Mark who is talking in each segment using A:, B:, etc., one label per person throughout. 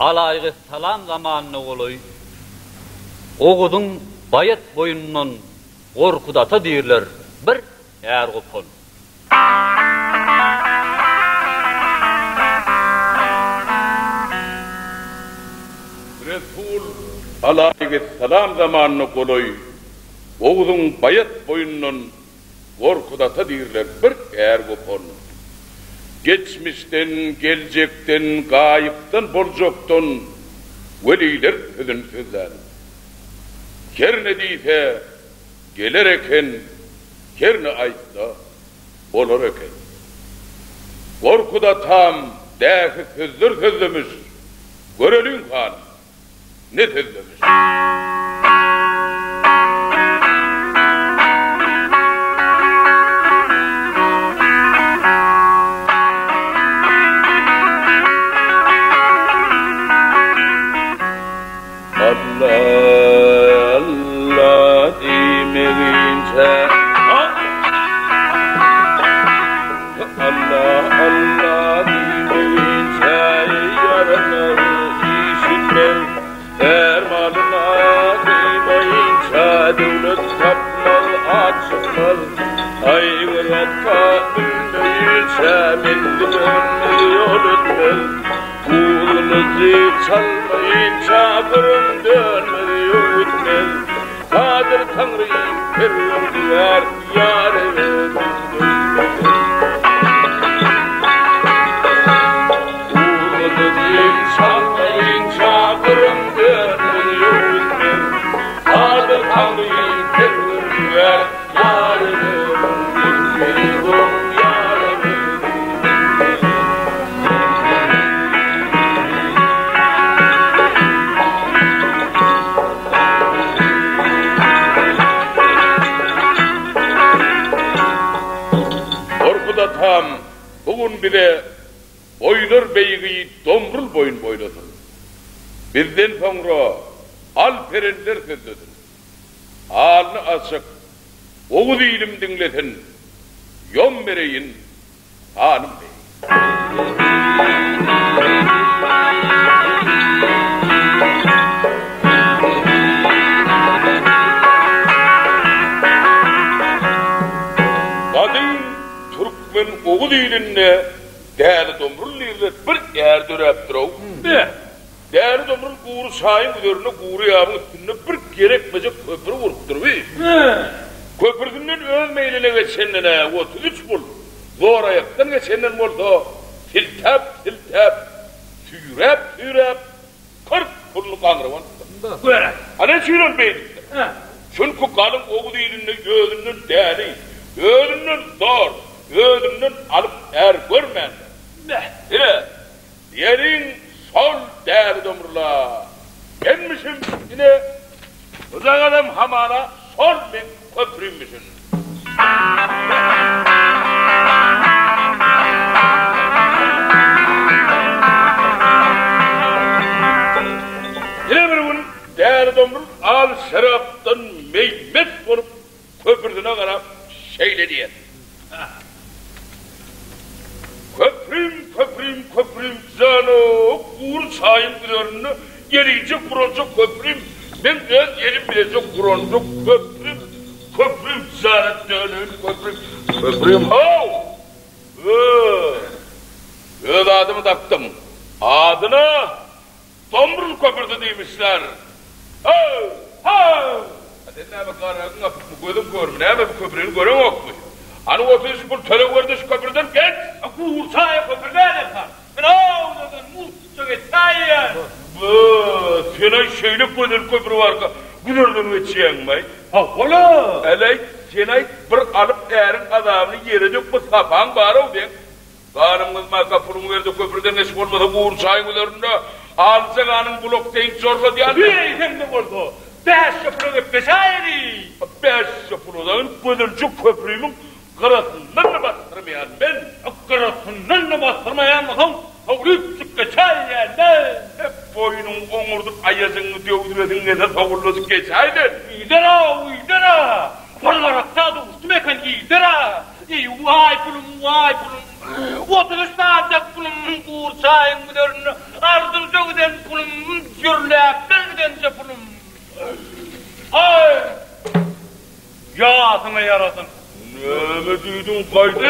A: alaygy salam zamanyny goloy. Ogudun bayat boyundan gorkudata diýerler. Bir ýer gopun.
B: Resul alaygy salam zamanyny goloy. Ogudun bayat boyundan gorkudata diýerler. Bir ýer gopun. Geçmişten, gelecekten, gayipten, boljaktan veliler sözün sözler. Her ne diýse geler eken, her ne aýtsa bolar eken. Gorkuda tam däki sözler sözlemiş. Görelin han ne sözlemiş. Allah demeyince Allah demeyince yaranır işitmez dermanına demeyince devlet tapmaz açmaz aygıratka bilmeyince mendilin yol etmez kulunu çalmayınca kırım dönmez yol etmez Kadir Tanrı'yı perverdiler yâre kulunu çalmayınca kırım dönmez yol etmez Kadir Tanrı'yı perverdiler yâre tam bugün bile boylar beyiği domrul boyun boyladı. Bizden sonra alperenler sözledir. Alnı açık, oğuz ilim dinleten, yom vereyin hanım bey. Ben oğul ilinne değerli domrul lirlet bir yer dörep durav. Ne? Değerli domrul kuğru şahin üzerine kuğru yağın üstünde bir gerekmece köprü vuruptur. Köprüsünden ölmeyline geçenine 33 bul. Zor ayaktan geçenden oldu. Siltep, tüyrep, 40 pulluk angravan. Hani şiirin beylikte. Çünkü kalın oğul ilinne gözünden değerli, gözünden zor. Gözümden alıp görmen. Yerin sol değerli domrula. Gelmişim yine uzak adam hamana sol ben köprüymüşüm. Yine bir gün değerli domrul al şaraptan meymet olup köprüsüne kadar şeyle diye. Köprüm, zano, kur sayın kırarını, gelince kuracak köprüm, ben biraz yerim bilecek kuracak köprüm, zanet dönün köprüm, hav! Öz adımı taktım, adına Domrul köprüsü demişler, hav! Hadi ne bakarım, gözüm görmüyor, ne bu köprünü gören yok mu? Hani 30 bul töre verdi şu köprüden geç. Kursaya köprüden efendim. Ben ağzından mutlaka geçeyim. Senin şeylik gözül köprü var ki. Günlerden geçeyim mi? Ola. Eley senin bir alıp erin adamını yerecek bu sapan var o den. Kanımız makapurunu verdi köprüden geçip olmadı kursayın üzerinde. Alsak anın bloktayın zorla diyen. Hem de oldu. 5 köprüne geçeyim. 5 köprüden gözülcü köprüymün kırasından bastırmayan ben, kırasından bastırmayan Tavlip geçeyden hep boynun oңurduk ayazını dövdüredin ne de tavırladık geçeyden. İdara. Vallarakta da üstümekan idara. Vay pulum. Oturuşta ancak pulum kursayın müdürünü. Ardımca giden pulum
A: Gürlep bilgidence pulum. Ay! Ya sana yarasın.
B: Näme diýdin gaýdy?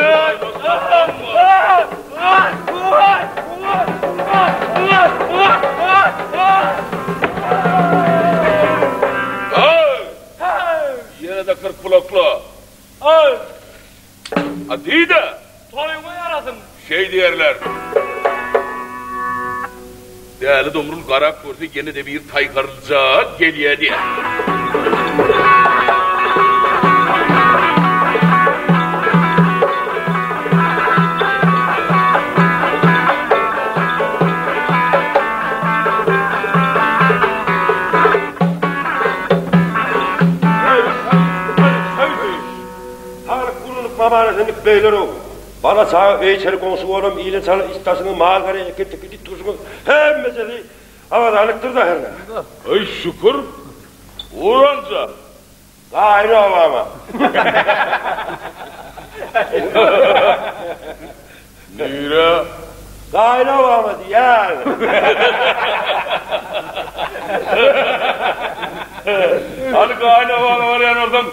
B: Yine de 40 kulakla.
A: Ay!
B: Hadi de.
A: Toyuma yarasın.
B: Şey diyerler. Değerli domrul karak gördü gene de bir taygarlıca geliyor diye.
C: Babanızın beyler o. Bana sağ içeri konusu oğlum, iyile sana istasını, mağara, ekip, tuzunu, hem meseleyi havadanlıktır da her ne.
B: Ay şükür. Uğranca.
C: Aynı hava ama.
B: Nira.
C: Aynı hava ama yani.
B: Hani aynı hava var yani oradan.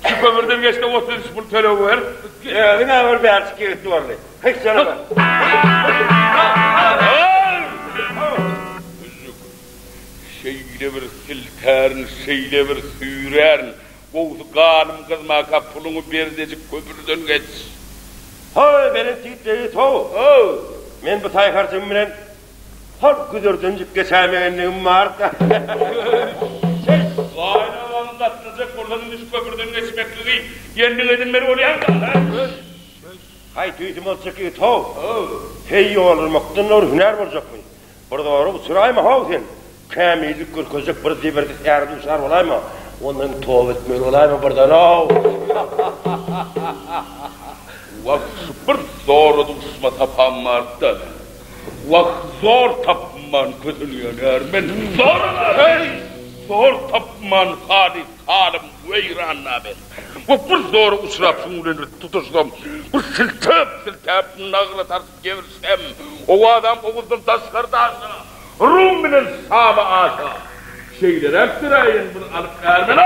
B: Şu kömürden geçti 30 bu tele ver.
C: Ne var bir artık gitti orada. Hiç sana bak.
B: Şeyle bir siltern, şeyle bir süyren. Boğdu kanım kızmaka pulunu berdecik kömürden geç.
C: Hay benim titreyi to. Men bu taykarcım bilen har güdürdüncük geçemeyenliğim var da.
B: Aynı havanın atılacak oradan düş kömürden geçmekliği yendin edinmeli olayan da.
C: Hay tüytüm olacak ki to. Hey olurmaktan or hüner olacak mı? Burada var bu sırayı mı hav sen? Kamillik kırkızık bir diberdi erdi usar olay mı? Onun tov etmeli olay mı burada no?
B: Vak sıfır zor odusma tapan vardı. Vak zor tapman kötülüyor ermen. Zor hey! Zor tapman hadi kalım veyranla ben. Bu bir zor usrapsın ulanır tutuştum. Bu siltep nağla tarsıp gevirsem. O adam oğuzdan taşkardı Rum binen sağma aşağı. Şeyler hep sırayın bunu alıp ermen.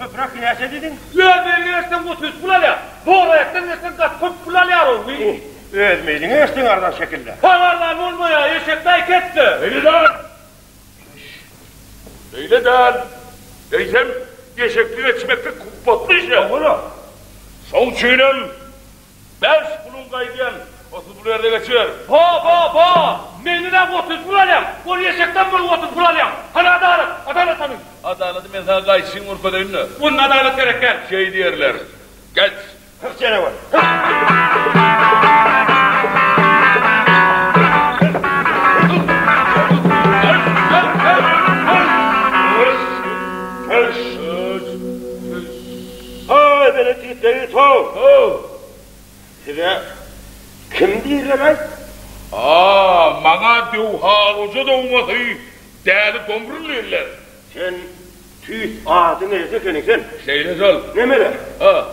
C: Köprak neyse dedin?
A: Ya vergilersen bu tüs bulal ya. Bu orayaktan versen kat köp bulal ya o.
C: Özmeydin eştin aradan şekilde.
A: Pavarlan olma ya, eşekten ketti.
B: Eyleden! Eyleden! Eysem yeşekliğe etmekte kupatlı işe.
C: Bunu?
B: Son çiğnem, 5 bulun kaydiyen, 30 bulu yerde geçer.
A: Pa! Menine bu tüs bulal ya. Bu eşekten bunu 30 bulal ya. Hani adalet tanın.
B: Adaleti mesela kaysın Urfa'da ünlü.
A: Bunun adalet gerekler.
B: Şey diyerler, geç.
C: 40 sene var. Ay beni titreyi to. Size kim değiller ay?
B: Bana dövha uca doğması değerli domrulluyorlar.
C: Sen tüyt ağzını neyse senin sen.
B: Şeyle sal.
C: Ne mele?
B: Ha,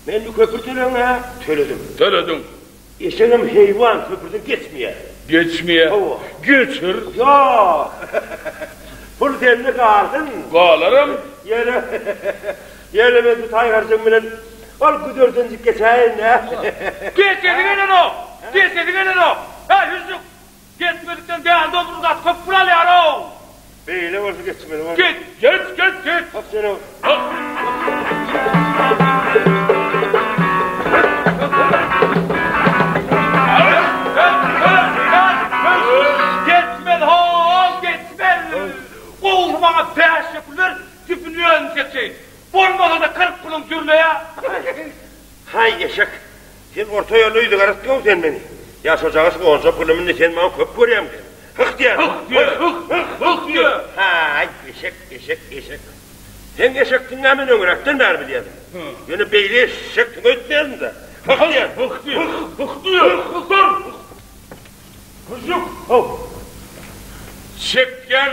C: Ben bir köpür töleğine töledim.
B: söyledim.
C: Eşeğim heyvan köpürden geçmeye.
B: Geçmeye.
C: Hava.
B: Geçir.
C: Ya! Pul temli kardın.
B: Bağlarım.
C: Yerime bir taygarsın bilen. Al güdürdüncük geçeyim ne?
A: Geçsedin o. Ha Yusuf. Geçmedikten değerli domrul kat köp bulal ya o.
C: Beyle olsa geçmedim.
B: Geç.
C: Bak seni o.
A: Geçmedi. Oğlum bana 5 yapılır, tüpünü öneceksin. Olmasa da 40 pulun sürme ya.
C: Hay yaşak. Sen orta yoluydu karıştın sen beni. Ya socağız ki onca pulumun ne sen bana köp göreyim. Hık diye.
B: Hık diyor.
C: Hay eşek. Sen eşektin hemen öngürekten ver biliyordun. Yani beyle eşektin ötmeyelim de. Hık diye.
B: Hık diyor. Dur. Kızım. Çekken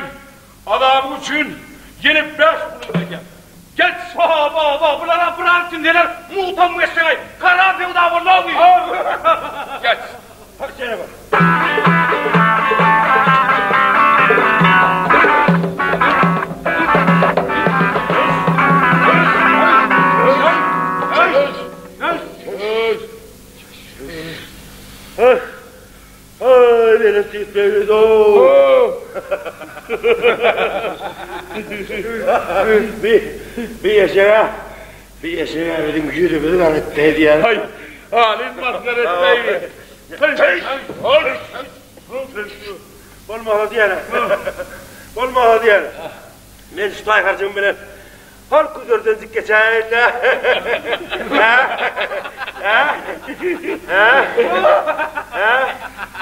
B: adam için yine 5 bulun diyeceğim. Geç.
A: Baba, bunlara bırakın neler muhtam geçsene. Karanlığı da var ne
B: Geç.
C: Hak sene bak. titreyiz o. Bir yaşa bizim yüzümüzü lanetleydi ya.
B: Hay, halin mazhar etmeyi.
C: Olmalı diyene. Men tutay harcım bilen. Har kuzörden zik geçeyin.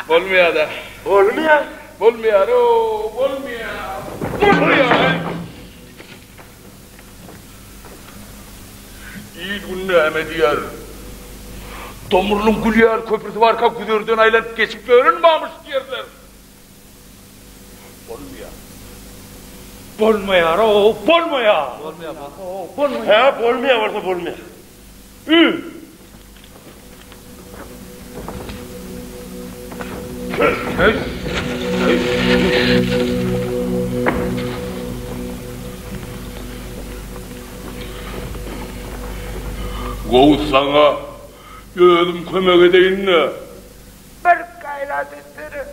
B: Olmuyor da.
C: Olmuyor.
B: Olmuyor. İyi günleme diyar. Domurlu'nun Gülyar köprüsü var ka güdörden aylanıp geçip görünmemiş yerler. Olmuyor.
A: Bolmayar o, bolmayar.
C: Ha, bolmuyor varsa bolmuyor.
B: Goğuz sana gözüm kömek edeyim ne?
A: Bir gayret ettirin.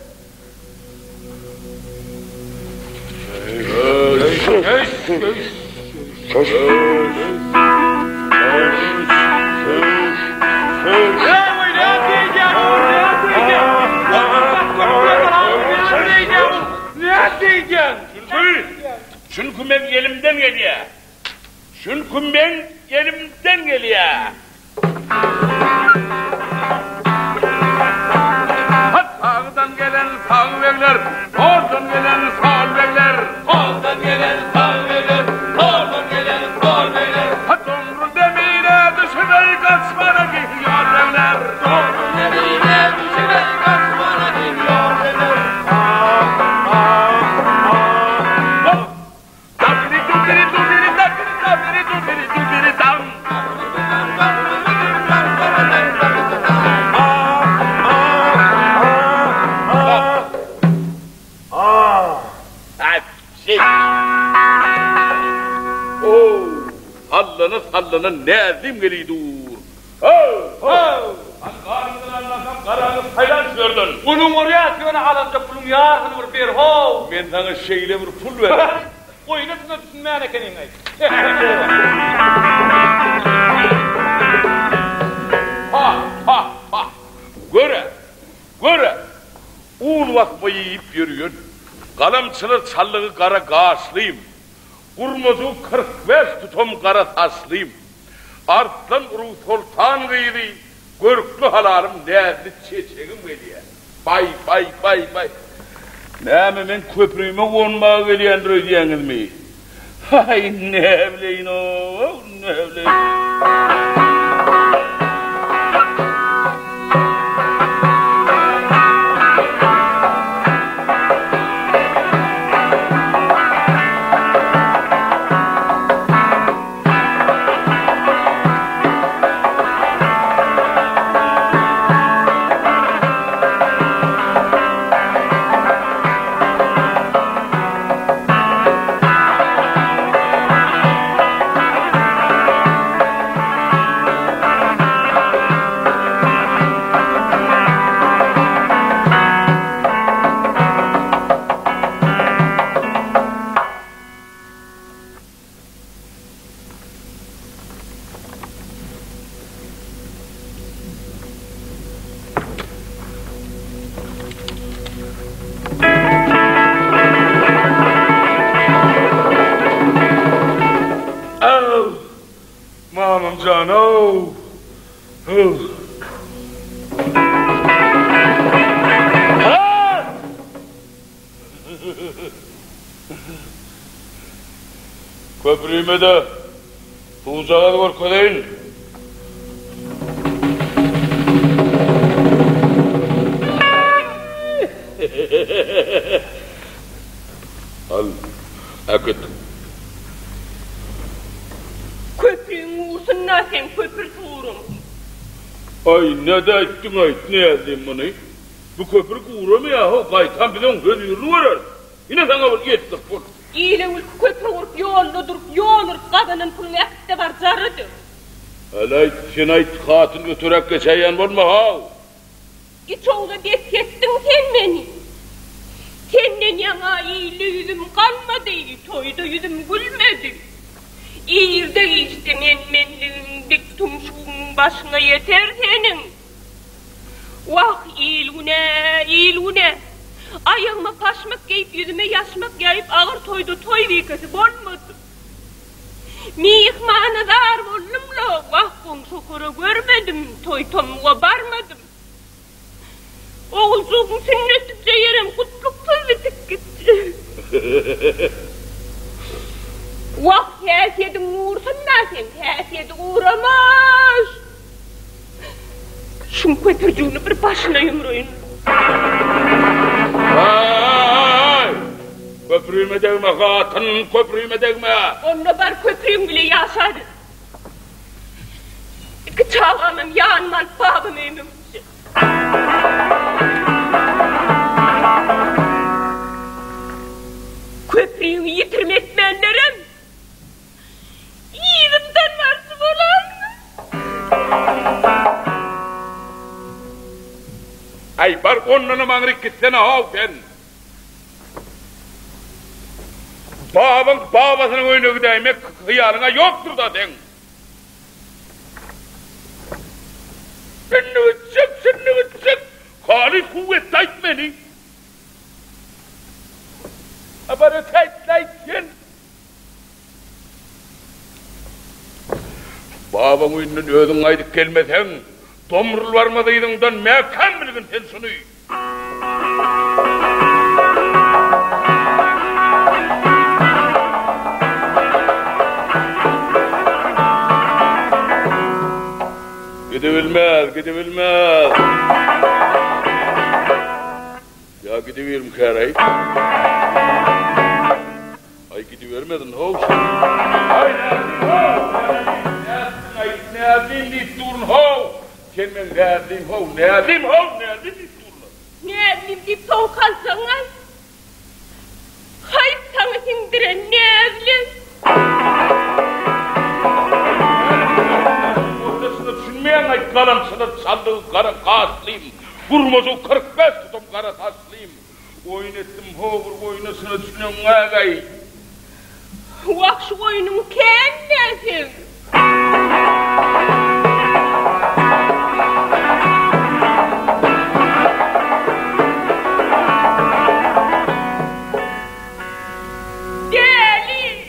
B: Çünkü ben elimden geliyor. Çünkü ben elimden geliyor. Sağdan gelen sağ verler, soldan gelen sol verler. Soldan gelen sağ verler, soldan gelen sol verler. Domru demine düşüne kaçmana gidiyor verler. Domru demine düşüne kaçmana gidiyor verler. Dabiri dubiri dubiri dabiri dubiri dubiri dam. Sallanı ne ezim geliyor dur. Karnından anlasam karanı saylan gördün.
A: Bunun oraya atığını alınca pulun yarını vur bir ho.
B: Ben sana şeyle bir pul ver.
A: Oynasına düşünmeyen ekenin ay.
B: Ha. Göre. Un vakmayı yiyip yürüyün. Kalamçılı çallığı kara gağaçlıyım. Kurmuzu 45 tutum kara taşlıyım. Artlan uru sultan gıydı. Görüklü halarım nerede çeçeğim geliyor. Bay. Neyme ben köprüyüme konmaya geliyendir ödeyeniz mi? Hay ne bileyim o, ne bileyim. Mamam can, oh. Köprüyüme de tuğcağa da var kolayın. Al, akıt.
D: Köprüğün uğursundan sen köprü tuğurum.
B: Ay ne de ettin ayt, ne edeyim bunu? Bu köprü uğra mı yahu? Kaytan bilen göz yürü varar. Yine sana bir yettik bu.
D: İyile ülkü köprü vurup yollu durup kadının pulun ekte var zarıdır.
B: Alay sen ayt katın ötürek geçeyen var mı ha?
D: Git oğlu def kestin sen beni. Senden yana iyili yüzüm kalmadı, toyda yüzüm gülmedi. İyirde istemen menliğin dik tumşuğun başına yeter senin. Vah iyilune. Ayağıma paşmak giyip yüzüme yaşmak yayıp ağır toyda toy vikası bolmadı. Mihmana dar bollumla vah şokora görmedim, toy tomuğa barmadım. Oğulcuğum sünnetlikçe yerim kutlukta bitik gitti. Vah hesiyedin uğursun nasen, hesiyedi uğramaz. Şun köpürcüğünü bir başına yumruyun.
B: Ay! Köprüyme degme hatın, köprüyme degme.
D: Onunla bar köprüyüm bile yaşadı. İki çağlamım yanmal babam emim. Köprüyümü yitirmetmenlerim. Yiğilimden nasip olan.
B: Ay bar onunla mağrik gitsene hav sen. Babasının oyunu gideymek hıyarına yoktur da sen. Seni çık. Kali kuvvet tayt beni. Abarı tayt sen. Babam oyunun ödün aydık gelmesen, tomrul varmadıydığından mekan bilgin sen şunu. Gidebilmez. Ya gidebilirim kâray. Ay gidevermedin hoş. Ay neadin dit durun ho. Sen men neadin ho. Neadin dit durun.
D: Neadin dit ho kalsan ay. Hayır sana sindiren neadin.
B: Düşünmeyen ay kalamsını saldığı kara kaslıyım. Vurmazı 45 tutum kara taslıyım. Oyun ettim hoğur oynasını düşünen ağay.
D: Vah şu oyunun kendisin. Deli.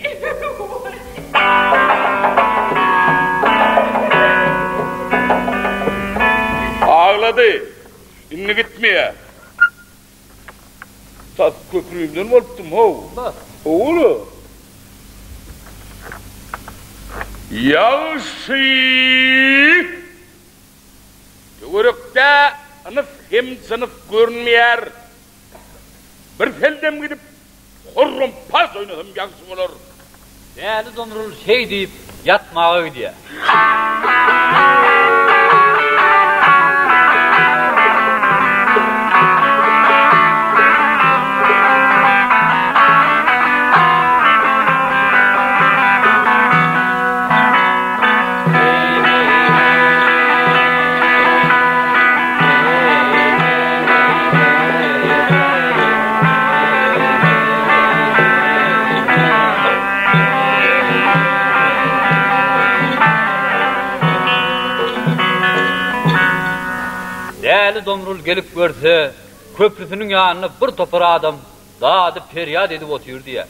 B: Ağladı. İnni gitmeye. Tas köprüyümden olptum hoğ. Oğlu. Yağışı Yörükte anıf hem sınıf görünmeyer. Bir feldem gidip horrum pas oynadım yağışı olur.
E: Değerli Domrul şey deyip yatmağı diye. Değerli Domrul gelip görse, köprüsünün yanına bir topara adam dağıdı feryat edip oturuyor diye.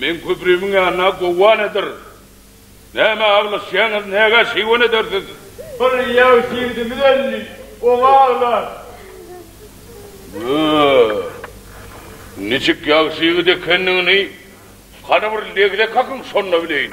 B: Men köprüyümün yanına kovan edir. Neme ağlaşyanız, nege şivan edersiz?
A: Bana yav şiirdi müdelli, ona ağlar.
B: Niçik yav şiirdi kendini, kanı bir legde kakın sonuna bileyin.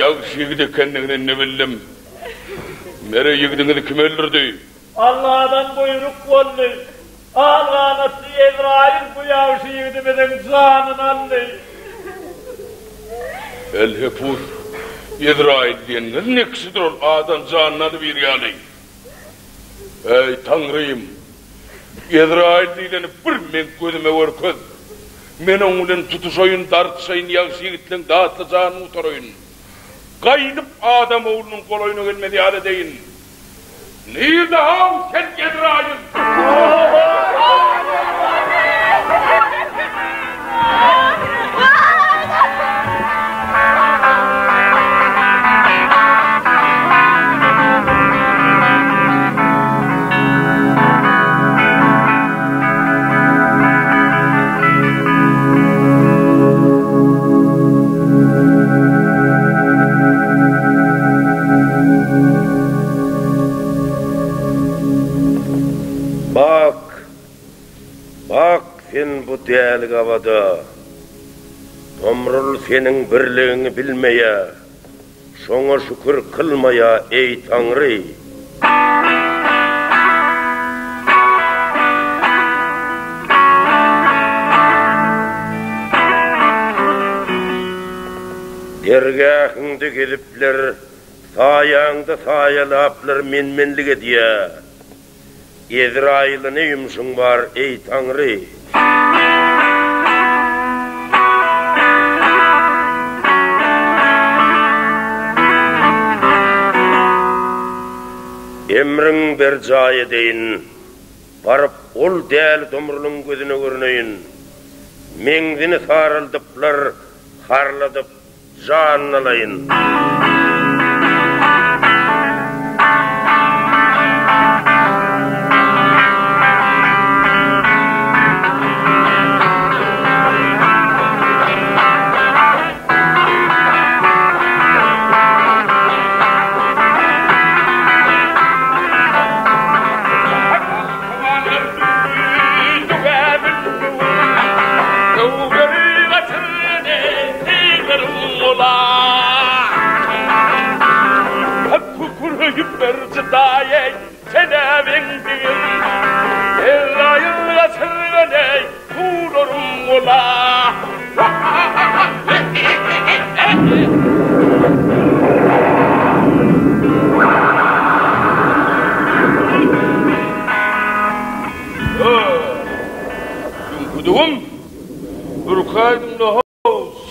B: Yağış yigidi kendini ne bildim. Mere yigidini kim öldürdü?
A: Allah'dan buyruk oldu. Ağlanası Ezrail bu yavşı yigidimizin canını aldı.
B: El hepur. Ezrail diyenler ne kişidir ol ağdan canını bir yani. Ey Tanrıyım. Ezrail diyileni bir men gözüme var köz. Men oğulun tutuşayın, dartışayın, yağışı yigitlen dağıtlı canını utarayın. Kayınıp adam oğlunun kolayına gelmedi hale deyin. Nerede hav sen Ezrail?
C: Bak sen bu değerli havada, Tomrul senin birliğini bilmeye, şoňa şükür kılmaya ey Tanrı. Dergahında gelipler, saýaňda saýalaplar menmenlige diye. Ezrail'e ne yumuşun var ey Tanrı? Emrin bir jaya deyin, barıp ol değerli tomrulun gözüne görüneyin. Mengdini sarıldıplar, harladıp canını alayın.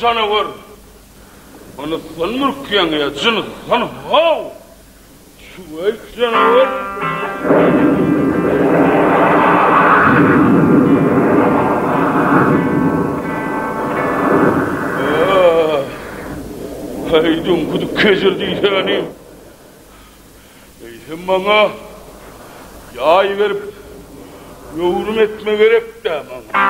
C: Canavar, ana sanmur kıyang ya canı sana hav, şu ay canavar. Haydun kudu kesildi yani. Eyhem bana yay verip yorum etme gerek de bana.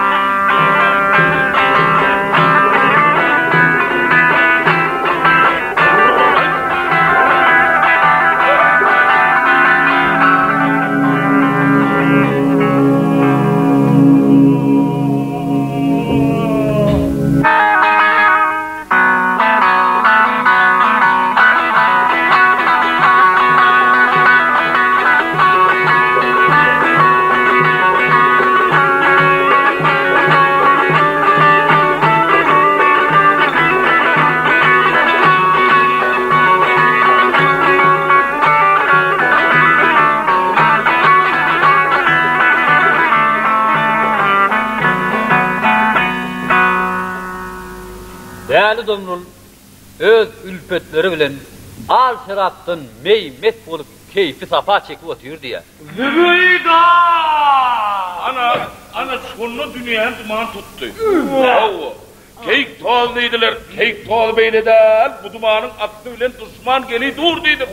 E: Değerli Domrul, öz ülfetleri bilen al şaraptın meymet bolup keyfi safa çekip otuyor diye.
B: Zübeyda! Ana sonuna dünyanın duman tuttu. Keyik toğaldıydılar, keyik toğal beyle değil, bu dumanın aklı bilen düşman geli dur deydir.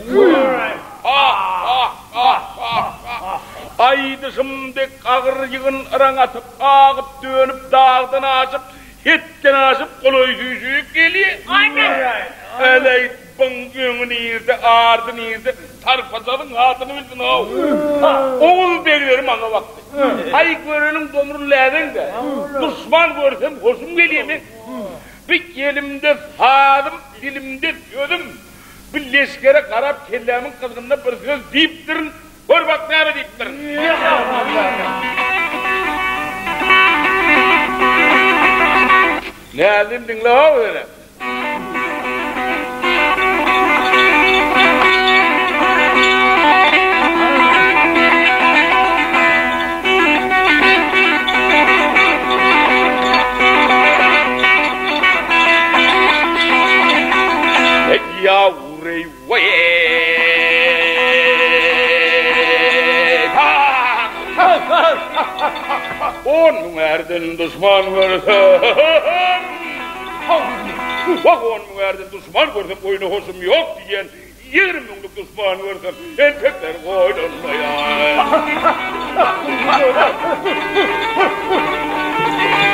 B: Ay dışımdek ağır yığın ıran atıp, ağıp dönüp, dağdan açıp, hetten açıp, kolay yüzüyüp geliyor.
D: Aynen.
B: Öyle bıngığın iyirde, ardın iyirde, tarpazalın hatını bildin o. Oğul beklerim ana vakti. Ay görenin domrun lağın da, düşman görsem hoşum geliyor mi? Bir elimde sağdım, dilimde sözüm. Bir leşkere karap kellemin kızgınına bir söz deyip durun. Gör bak ne deyip durun. Ne demdin la öyle? Yavrey vay on erden düşman görsem bak on erden düşman görsem oyunu hoşum yok diyen 20 milyonluk düşman görsem entekler koydurmaya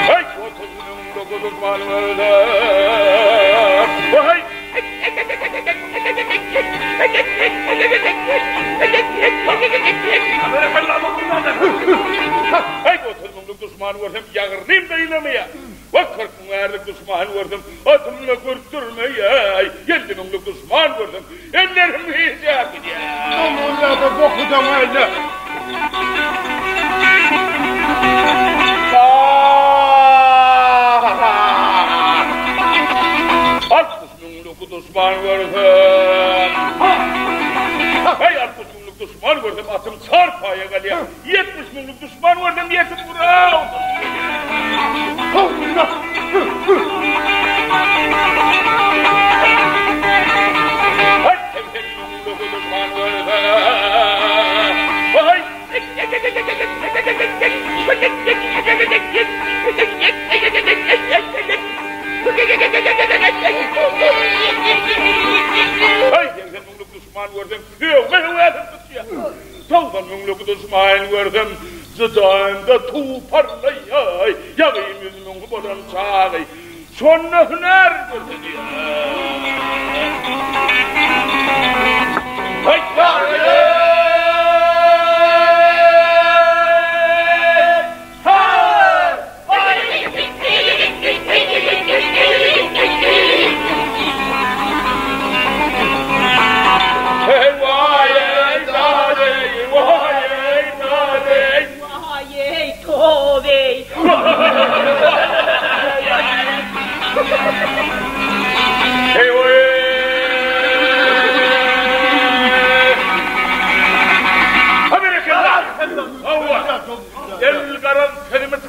B: hey 30 milyonluk düşman görsem vay hey 30 milyonluk düşman görsem yağırlayım da inemeye bak 40 milyonluk düşman görsem atımla kurtturmaya 50 milyonluk düşman görsem ellerim icap ediyor
C: Aman da bokudan öyle.
B: Düşman görsem hey 60 milyonluk düşman görsem atım çarpaya geliyor 70 milyonluk düşman görsem yetim buram hey 80 milyonluk düşman görsem hey hey 80 milyonluk düşman görsem Tavdan milyonluk düşman görsem zıdağında tuğparlayay yağayım 100 milyonluk bodan çağay sonra hüner görsem hey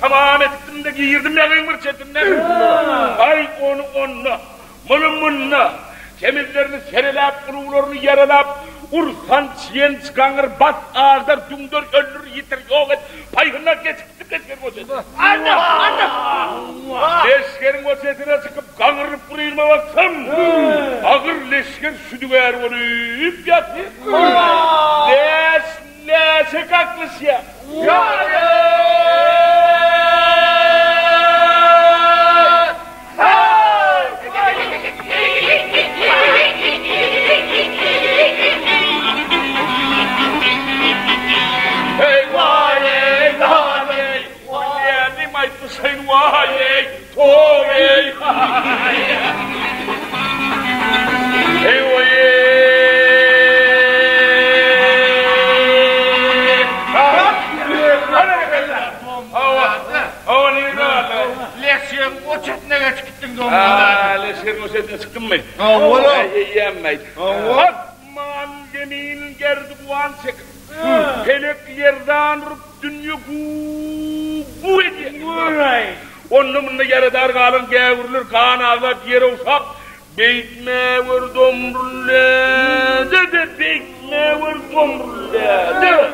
B: tamam ettim de giyirdim yakın bir çetinden. Ay onu onunla, bununla, temizlerini serelap, kurularını yaralap, ursan çiyen çıkanır, bas ağızlar, dumdur, öldür, yitir, yok et, payhına geçip leşkerin o çetine. Anne! Leşkerin o çetine çıkıp kanırıp burayılma baksam, ağır leşker südüver olup yatır. Leşek aklısı ya. Sayın vay toy hey vay leşerin o çetine geçittin doğumda leşerin o çetine çıktın mı? Ola yiyemmeyin Atman geminin gerdi buğan çekin pelek yerden rup dünya bu ediyor onun yaradar kalın gavurlar kan ağlar yere ufak beytme vur domrulle de beytme vur domrulle de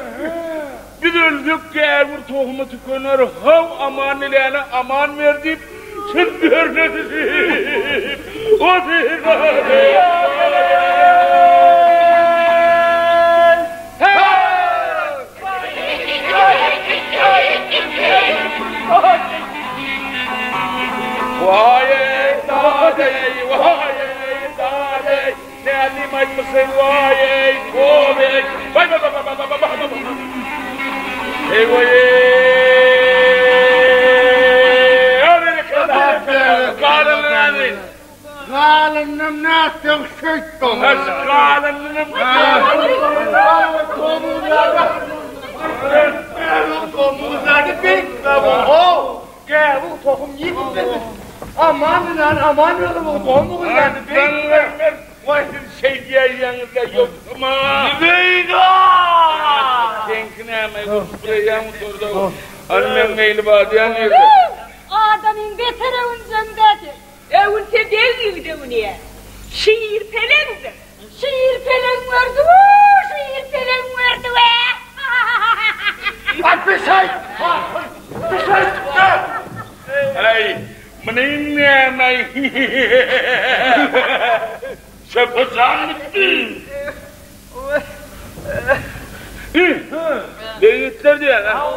B: bir öldük gavur tohumu tükener hav aman ilene aman verdim sen görmedim o değil Vay dadey, ne alim aytmasın vay kovey, vay hey vay, Amerika'da kalın
A: Kalınım nasıl şöktüm?
B: Kalınım.
A: Domuzlarda bekle bu. Gel bu tohum yiyip dedi. Aman lan aman oğlum domuzlarda bekle.
B: Vay şey diyeceğiniz de yok ama.
A: Zeyda!
B: Kenkine ama buraya mı durdu? Annem meyli bağlayan yerde.
D: Adamın beter evuncandadır. Evunte değil de niye? Şiir pelendir. Şiir pelen vardı mı? Şiir pelen vardı mı?
A: Bak bir şey! Bir şey!
B: Ay, menin ne may? Şapazan bitti. Beyitler diyen ha.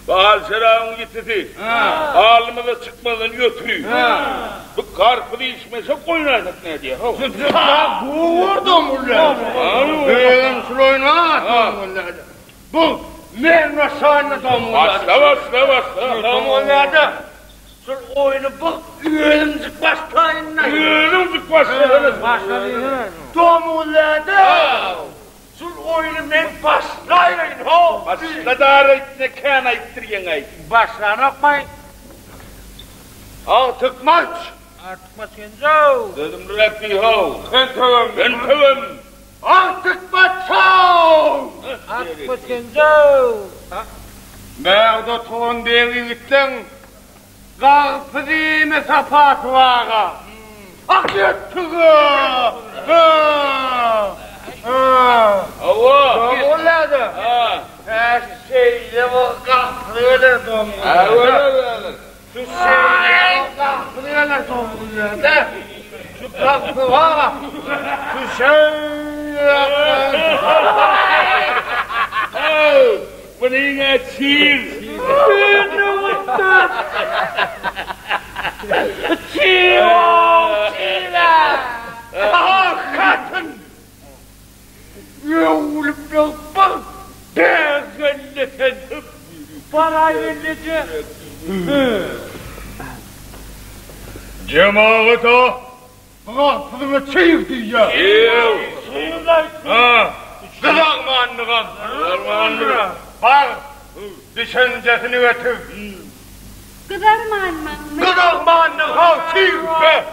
B: Bahal şerağın gitti. Ağlımıza çıkmadan götürüyor. Bu karpını içmese koynarsak ne diye.
A: Bu vurdum ulan. Ben şurayına attım ulan. Bu mermi sahne domuzlar.
B: Başla.
A: Domuzlarda. Şu oyunu bak üyelimcik başlayın lan.
B: Yürümcük başla.
A: Domuzlarda. Şu oyunu ben başlayın ho.
B: Başla da arayıtne kana ittirgen ay.
A: Başlanak mı? Artık maç. Artık maç genco.
B: Dedim Rabbi ho.
A: Ben tövüm. Artık maç ho. Artık maç genco. Mevda toğun devrilikten karpıdı mesafat vağa. Akıttığı.
B: Hava.
A: Domuzlarda.
B: Ha.
A: Her şeyle o kahveler domuzlarda.
B: Öyle.
A: Şu şeyle o kahveler domuzlarda. Şu kahve var. Şu şeyle.
B: Bu ne çiğ?
A: Çiğla. Kadın. Yavrum bak. Efendim. Parayı vereceğim. Cemaat o. Kapını çeyik diyeceğim. Çeyikler. Ha. Kızarmanlığa. Kızarmanlığa. Bak. Düşüncesini götür. Kızarmanlığa çeyik be.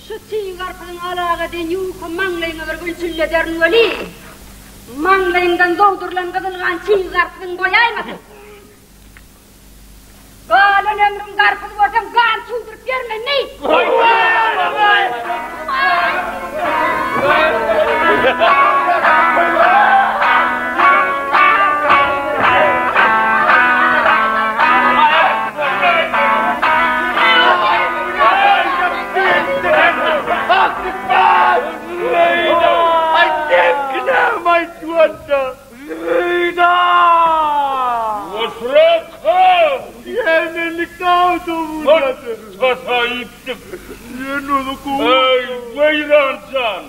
D: Şu çiğ karpının alağıdan yuka manglayın ağır gülsülle derin veli. Manglayından doğdurlan kızılgan çiğ karpının boyaymasın. Galan ömrüm karpını görsem gan çuldurup yerme ney?
B: Sahiptim. Ay vayrancan.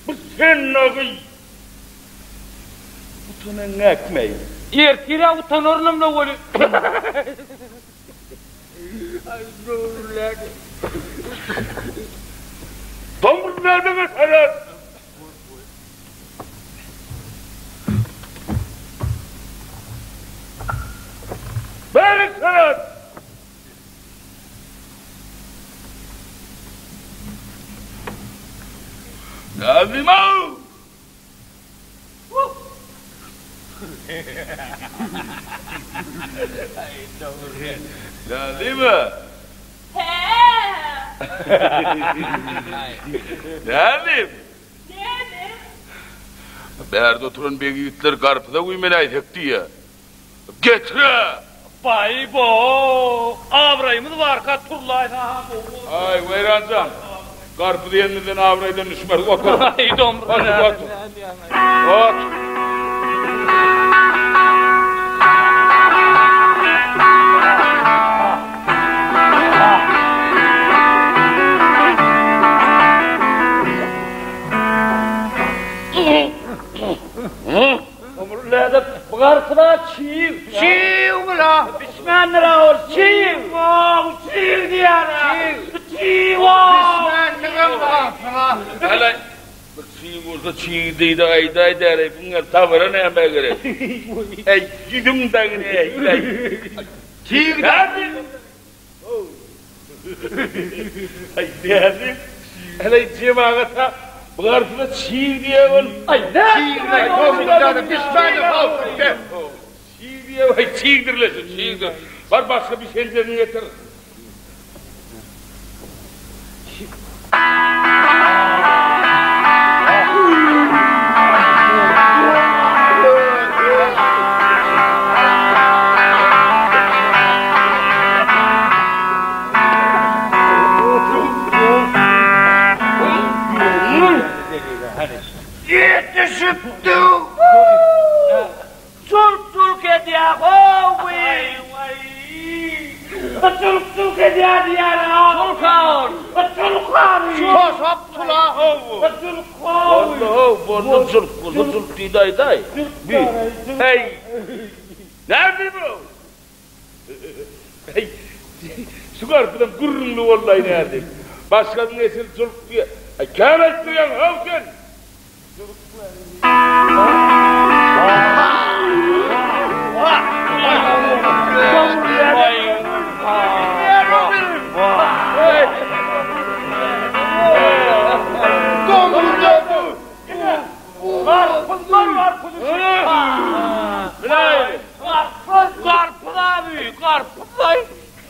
B: Bu sen nagıy. Utanın ekmeği.
A: Ertire utanırım da böyle. Ay doğrular.
B: Domuz nerede mesela? Beni sana. Lazım o. Lazım mı? Lazım. Berde oturan büyükler karpıda uyumayı tekti ya. Getire.
A: Bay bo. Abrayımız var ka turlayna.
B: Ay vayrancan. Karpı diyenlerden avraydan düşmer. Otur.
A: Ay domru.
B: Otur. Otur.
A: Domrularda karpıda çiğ. Çiğ ula.
E: Pişman Raul, çiğ.
A: Çiğ diyara. Çiğ Pişmanlığım var sana.
B: Hala çiğ olsa çiğ deydi ayda der. Bunlar tavıra ne yapmaya gerek? Ey gidin dağını ey.
A: Çiğ
B: Geldim. Ay geldim. Hala cemaata bu karşıda çiğ diye ol.
E: Ay ne?
A: Çiğ de komutlarda pişmanlık olsun de.
B: Çiğ diye vay çiğdirlesin çiğdir. Var başka bir şeylerini yeter.
A: Yetişipti. Sulk ediyor. Sulk ediyor diyara.
E: Sulkan.
A: Sulk tula.
B: Vallahi sulk diday day. Hey. Nerede bu? Hey. Şu karşıdan gururlu vallahi nerede? Başka bir nesil sulk diye. Kâmet duyan havken.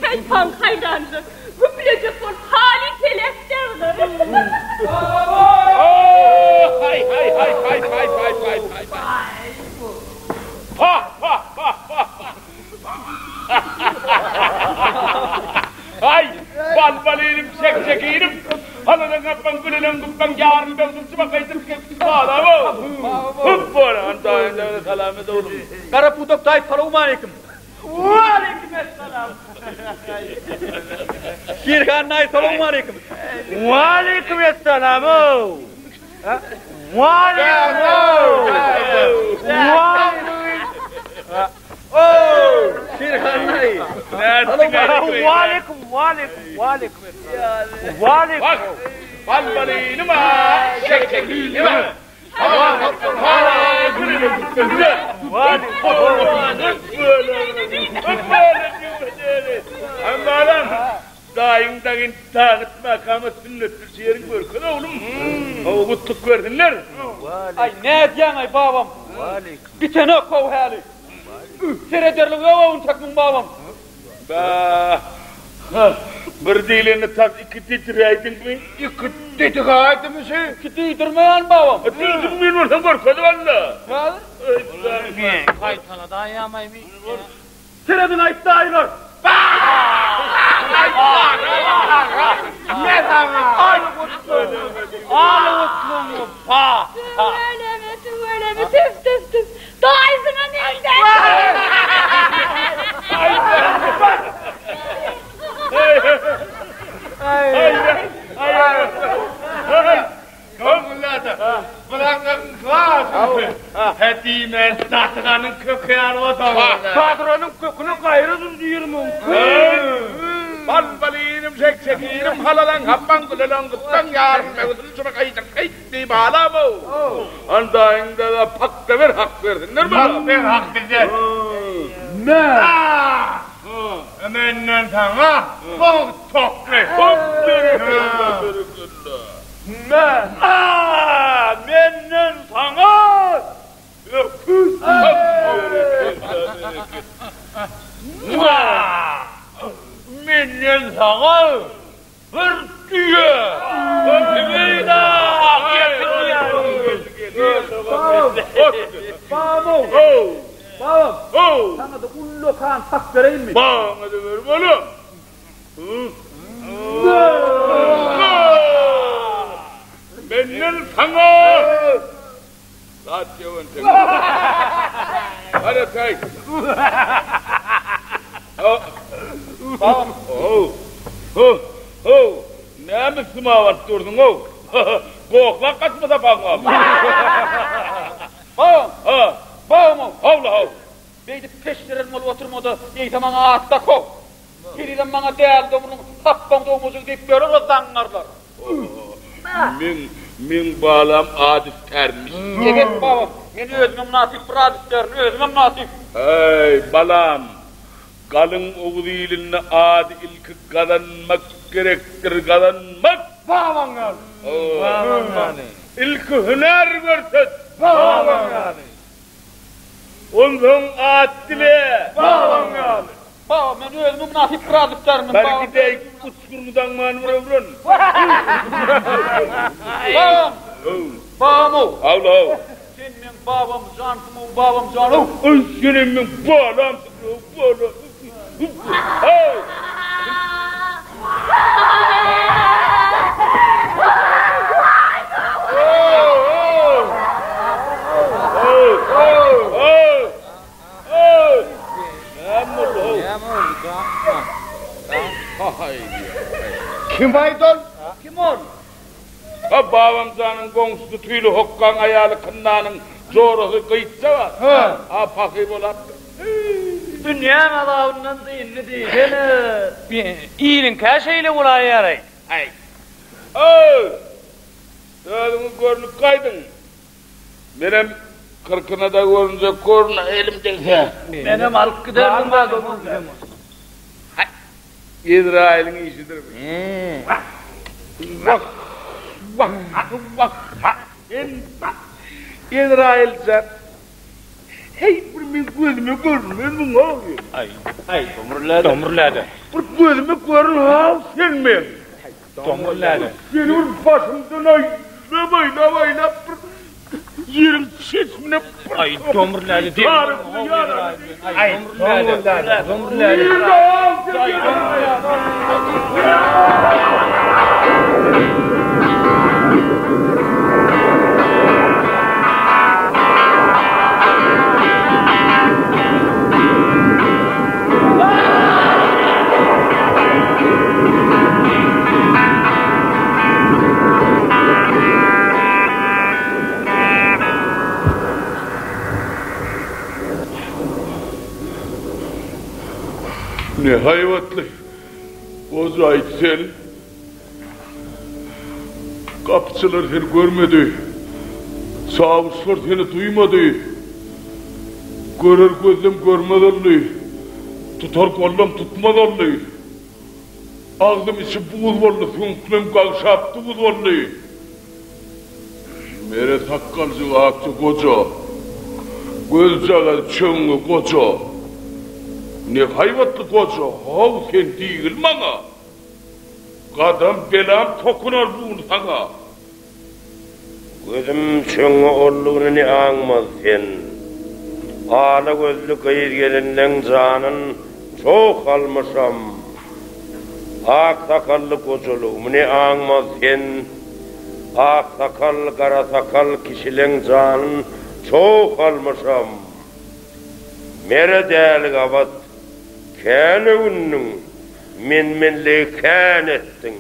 D: Şeytan hayrandı. Bu bilecek ol hali teleflerdir.
B: Hay. Ha. Hay, balbalıyım, çekçekiyim. Haladan kappan, gülünen kuppan, yarın ben tutuma kaydıp kepsi bağla bu. Hıp bana, antayında selamet oğlum.
E: Kara budok dayı salamu aleyküm.
A: Aleykümselam.
E: Şirkan dayı salamu aleyküm.
A: Aleykümselam.
E: Şirkan dayı.
A: Aleyküm.
B: Bak, balbalıyım ha, çekçekiyim ha. Hala gülünen kuppan, hıp böyle. Ama lan, dağın tağıt makamı sünnettir şiirin görkün oğlum. O kutluk verdinler.
E: Ay ne diyen ay babam. Bir tane kov hali. Serederlik avavun takmın babam.
B: Bir dilini tas iki titreydin mi?
A: İki titreydi mi şey?
E: İki tiydirmeyen babam.
B: Tiydim mi olsan görkün valla.
A: Kaytana dayamayım.
E: Seredin ayıp dayılar.
A: Ne zaman? Ağlıyorsun pa.
D: Söyleme, tıf. Dağızına nerede?
A: Kavgullada. Bırakın klas. Hedimen tatranın köküyer o da. Tatranın kökünü kayırırız diyorum.
B: Balbalıyım, çekçekiyim, halalan, happan, gülünen kuppan, yarın mevzun şuna kayıttı bağla bu. Andayında da pak da ver, hak verdinler mi?
A: Hak ver, hak bize.
E: Ne?
A: Ömenden sana bol toplu.
E: Ne?
A: Menden sana öküz. Menden sana hırtıyor.
E: Babam. Sana da ullu kan tak vereyim mi?
B: Bana da ver bana. Benden sana. Saat yavan tek. Hadi tay.
E: Babam.
B: Ne Müslüman durdun o? Kokla kaçmasa bakma.
E: Babam.
B: Ha.
E: Babam.
B: Havla hav.
E: Beydi peşlerin olup oturmadı. Neyse bana ağaçta kov. Biriden bana değerli domuzun hakkan domuzun deyip görür o zanlarlar.
B: Min bağlam adis termiş.
E: Evet babam. Men özüme münasip bir adislerini özüme münasip.
B: Hey balam. Kalın oğlu ilinle adi ilki kazanmak gerektir kazanmak.
A: Babam geldi.
B: İlki hüner görsün.
A: Babam geldi.
B: Ondan ad dile.
A: Babam geldi.
E: Babam men özüme münasip bir adislerini.
B: Belki de uçkurmudan manvur ömrün.
E: Babam. Babam o.
B: Avla.
E: Sen men babam cansım o babam canım.
B: Ay senin min bağlam. Hey.
A: Kim aydın?
E: Kim ol?
B: Ha babamcanın gongsudu tüylü hokkan ayalı kındanın zorusu kıyıtsa var. Ha pakı bolattı.
A: Dünyanın adamından değil ne değil. Beni iyinin kaşeyle buraya yarayın.
B: Ay. Ay. Sözümü görünüp kaydın. Benim kırkına da görünce görün elimde.
A: Benim halk giderdim ben domuz.
B: İsrail'in işidir. Bak. İsrail sen. Hey, benim gözümü görün, ne oluyor?
A: Ay, domurladı.
B: Bir gözümü görün, ha, sen mi?
A: Domurladı.
B: Senin başımdan ay, ne bayla, yerin çeşmine.
A: Ay, domurladı. Ay, domurladı.
B: Ne hayvatlı. Ozayt sen. Kapçılar seni görmedi. Savuşlar seni duymadı. Görür gözüm görmedallı. Tutar kolum tutmadallı. Ağzım içi buğuz varlı. Sünklüm kalşaptı buğuz varlı. Mere sakkalcı akçı koca. Göz cağı çöngü koca. Ne hayvatlı koca, hav sen değil bana. Kadam belam tokunar bunu sana.
C: Gözüm çöngü orluğunu ne ağmaz sen. Ağla gözlü kayır gelinden canın çok almışam. Ak sakallı koculuğumu ne ağmaz sen. Ak sakal, kara sakal kişilen canın çok almışam. Mere değerli kabat. Kâne unnun, minli kân ettin.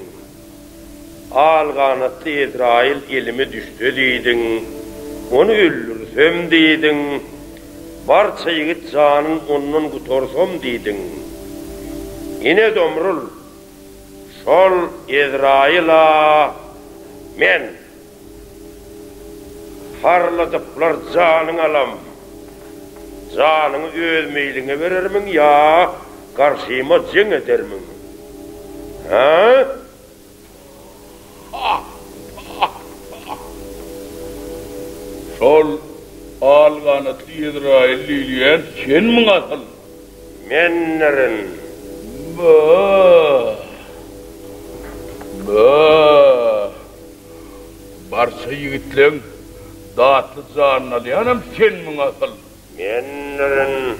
C: Alganatlı İsrail ilimi düştü diydin. Onu öldürsem diydin. Barça yigit canın onun kutorsam diydin. Yine domrul, şol İsrail'a men harladıplar canın alam. Canını öz meyline verirmin ya, karşıma ceng edermin. Ha?
B: Sol alganatlı İsrailliliyen sen mi asıl?
C: Mennerin.
B: Barça yigitlerin dağıtlı canını alayanım sen mi asıl?
C: Mennerin.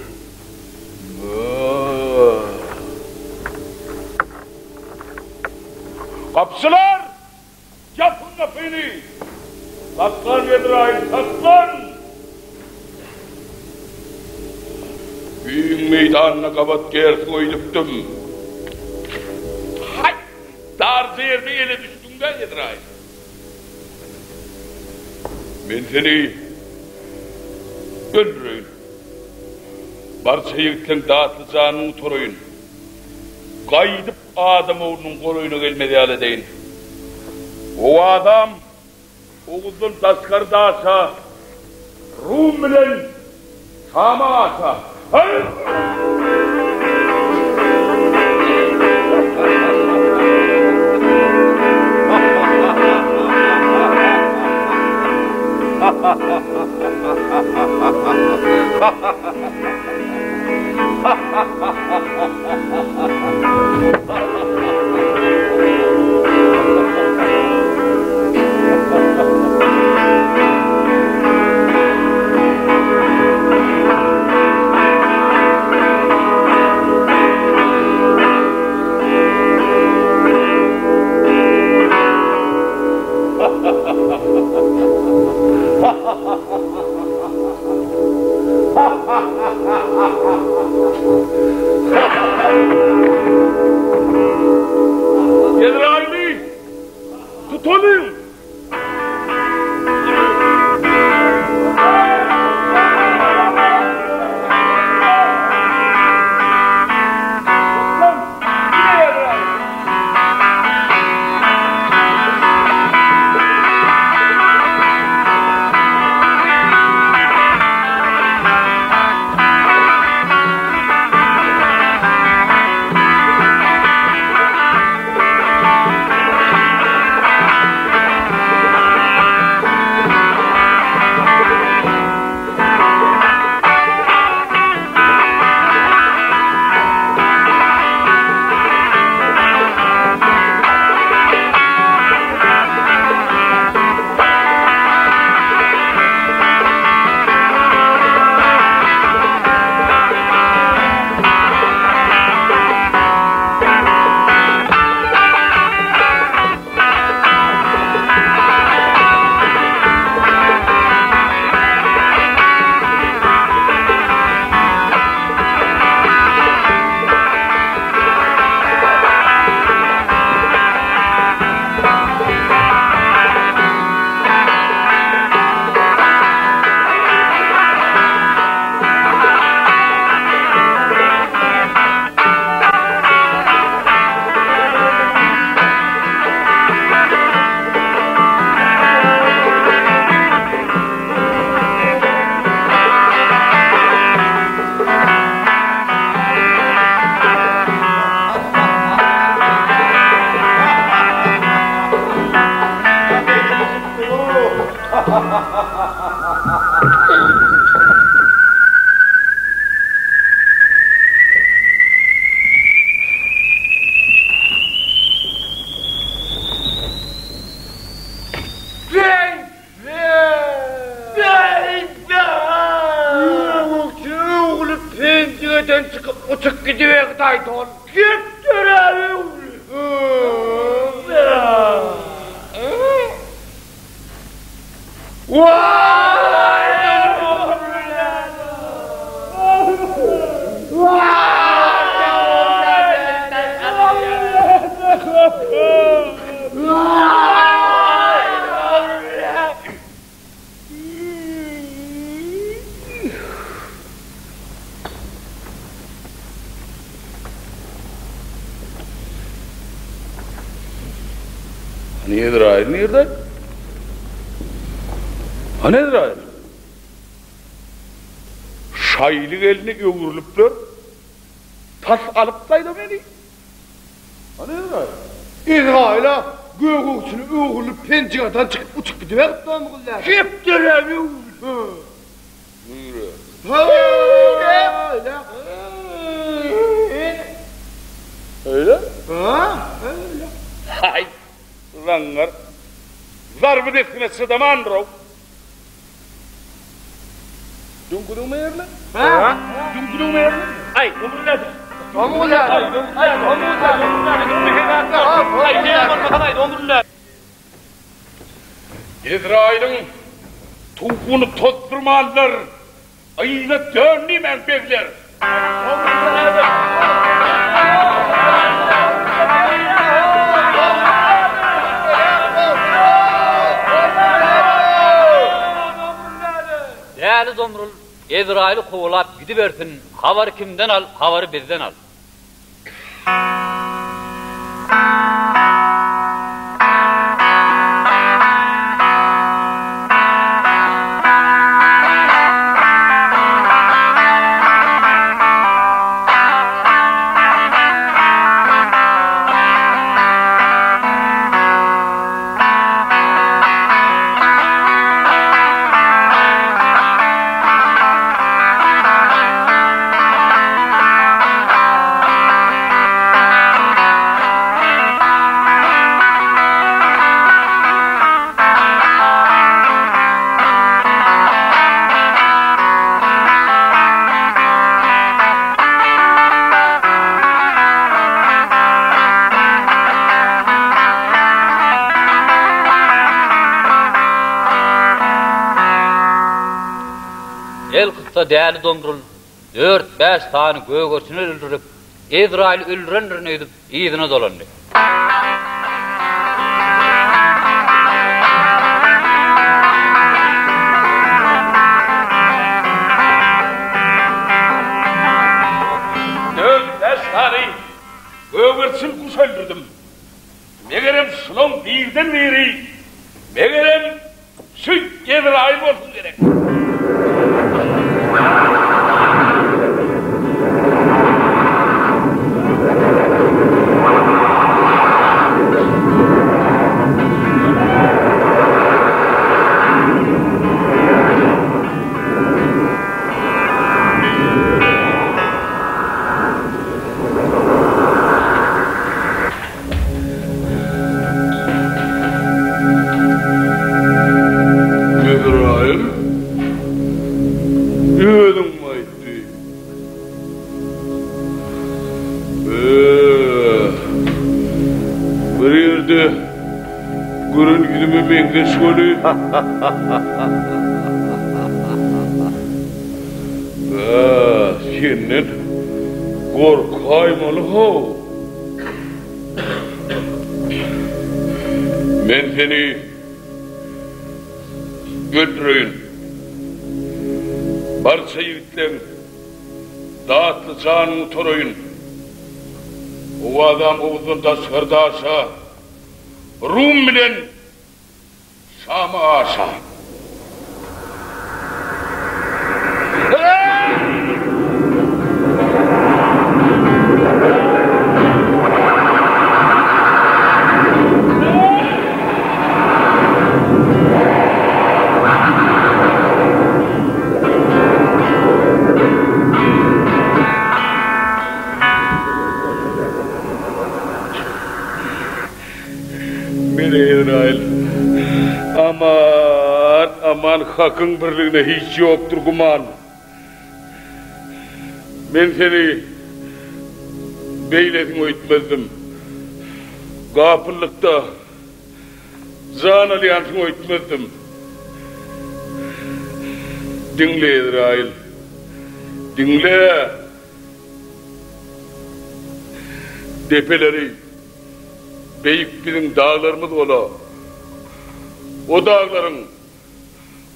B: Kapçılar! Yapın kapını! Saklan İsrail, saklan! Büyük meydanına kabat gersin oyduptum. Hay! Dar yerde ele düştün de İsrail. Ben seni öldüreyim. Barça yigitlerin dağıtılacağının toruyun. Qaydıp adam oğlunun koloyuna gelmedi hale deyin. O adam oğuzun taskarı dağısa Rum bilen Şam'a asa. Hayır! Yedraylı! Tut onu!
A: Uçuk gidiyor Dayton. Gittir abi.
B: Nedir ayrı nerede? Ha nedir ayrı? Şaylık eline öğürlüpler tas alıptaydı beni. Ha nedir ayrı?
A: İzrail'a göğüsünü öğürlüp pencereden çıkıp uçuk gidiyor. Gittir abi.
B: Buyur. Öyle?
A: Öyle.
B: Hay! Langar! Zarbı dekine sıdaman rav! Dunkudun meyerle? Dunkudun meyerle? Ay, domurlar! İsrail'in tuğunu tozdurmanlar, ayına dönlü menbevler.
E: Değerli domrul, Ezrail'i kovulap gidiversin. Havar kimden al, havarı bizden al. El kıssa değerli dondurul 4-5 tane göğörsünü öldürüp Ezrail öldürenlerini edip iyidine dolandı.
B: Göğürsün kuş öldürdüm. Megerem şunun birden biri. Megerem süt Ezrail olsun gerek. Gurun gidimi mengeş golü. Senden korkaymalı ho. Men seni götüreyim. Barça yiğitlerin dağıtlı canını torayın. O adam oğuzunda sırdaşa Rum bilen Şam'a aşağı. Ezrail, aman hakkın birliğine hiç yoktur kuman. Ben seni beyletin öğütmezdim. Gafırlıkta zan aliyansını öğütmezdim. Dinle Ezrail, dinle. Depeleri Beyik bizim dağlarımız ola. O dağların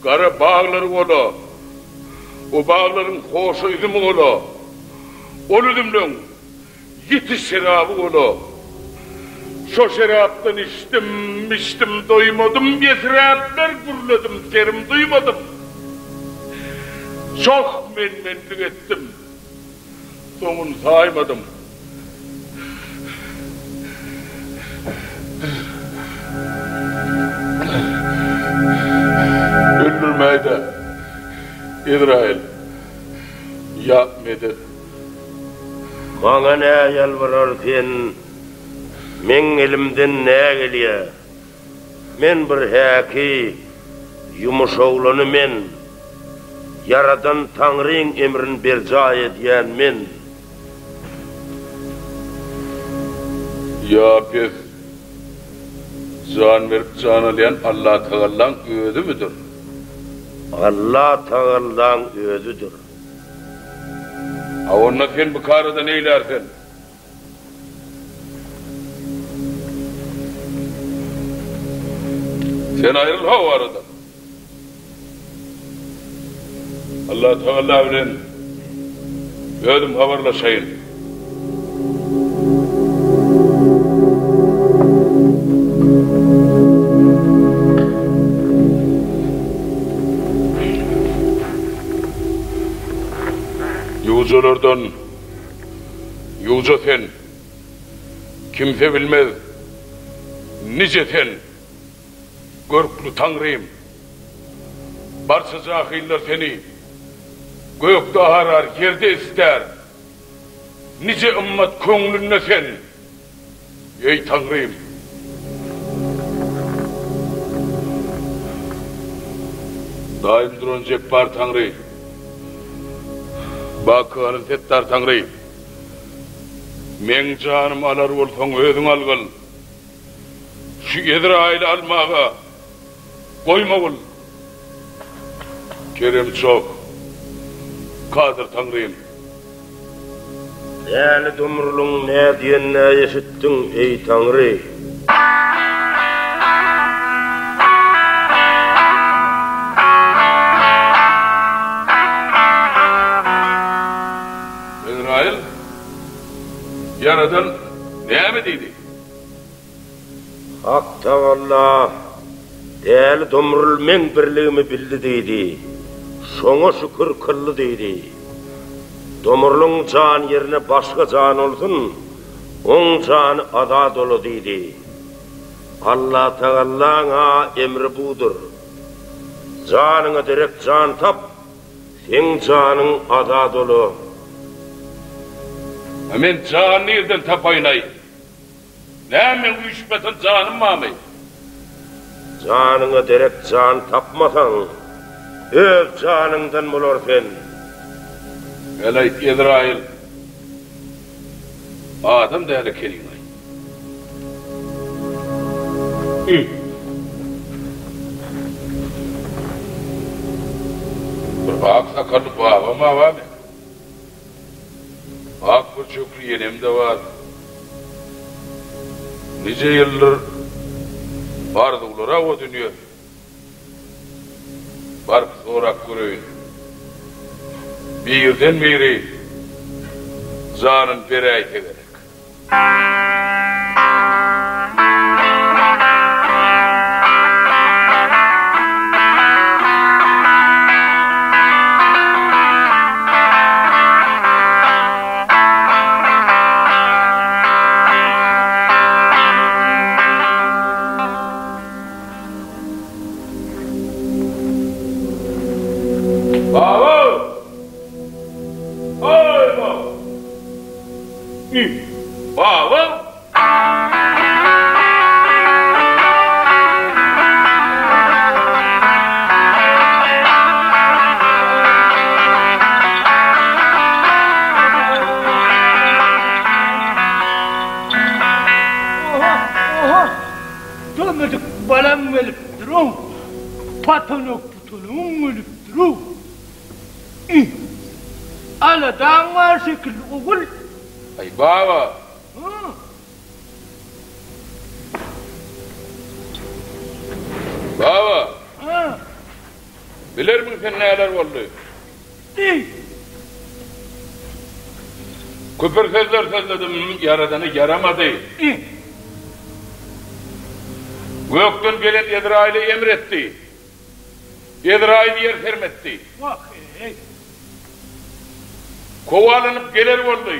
B: kara bağları ola. O bağların hoşu üzümü ola. O üzümden yetiş şerabı ola. Şu şeraptan içtim doymadım. Yesraplar gürledim, serim duymadım. Çok menmenlik ettim. Sonunu saymadım. Öldürmeydi İsrail yapmadı.
C: Bana ne yalvararken men elimden ne geliyor? Men bir haki yumuş oğlanı men yaradan Tanrı'nın emrin berca ediyen men.
B: Ya biz can verip can alayan Allah Teala'nın özü müdür?
C: Allah Teala'nın özüdür.
B: Onunla sen bu karada neylersin? Sen ayrıl ha o arada. Allah Teala bilen Ödüm haberlaşayın. Yuğucalardan yuğuca sen, kimse bilmez nice sen, görklü Tanrıyım. Barça cahiller seni gökte arar, yerde ister. Nice ümmet könglünne sen, ey Tanrıyım. Daim duran cebbar Tanrı, bakıanın tettar Tanrı. Men canım alar olsan özün algıl. Şu Ezrail'i almağa koymagıl. Kerem çok, kadir Tanrıyım.
C: Değerli dumurluğun ne diyenine eşittin ey Tanrı?
B: Ezrail, yaradan ne mi dedi?
C: Hak Teala değerli dumurul men birliğimi bildi dedi. Şoňa şükür kıllı dedi. Domurluň can yerine başka can olsun, on can ada dolu dedi. Allah Teala'na emri budur. Canına direkt can tap, sen canın ada dolu.
B: Men can nereden tapayınay? Ne men uyuşmasın canım mamay?
C: Canına direkt can tapmasan, öz canından bulur sen.
B: Elay Ezrail, adam değerli kelimay. Bir ak sakallı babama var mı? Ak bir çöklü yenem de var. Nice yıllar vardı ulara o dünya. Bark sorak görüyün. Bir yerden biri zanın berayet ederek. Baba!
A: Dömedik balam velip durun. Patonuk putunum velip durun. Aladan var şekil oğul.
B: Ay baba! Baba! Bilir mi sen neler oldu?
A: Değil.
B: Küfür sözler sözledim, yaradanı yaramadı. Gökten gelen Ezrail'i emretti. Ezrail'i yer sermetti.
A: Bak,
B: Kovalanıp gelir oldu.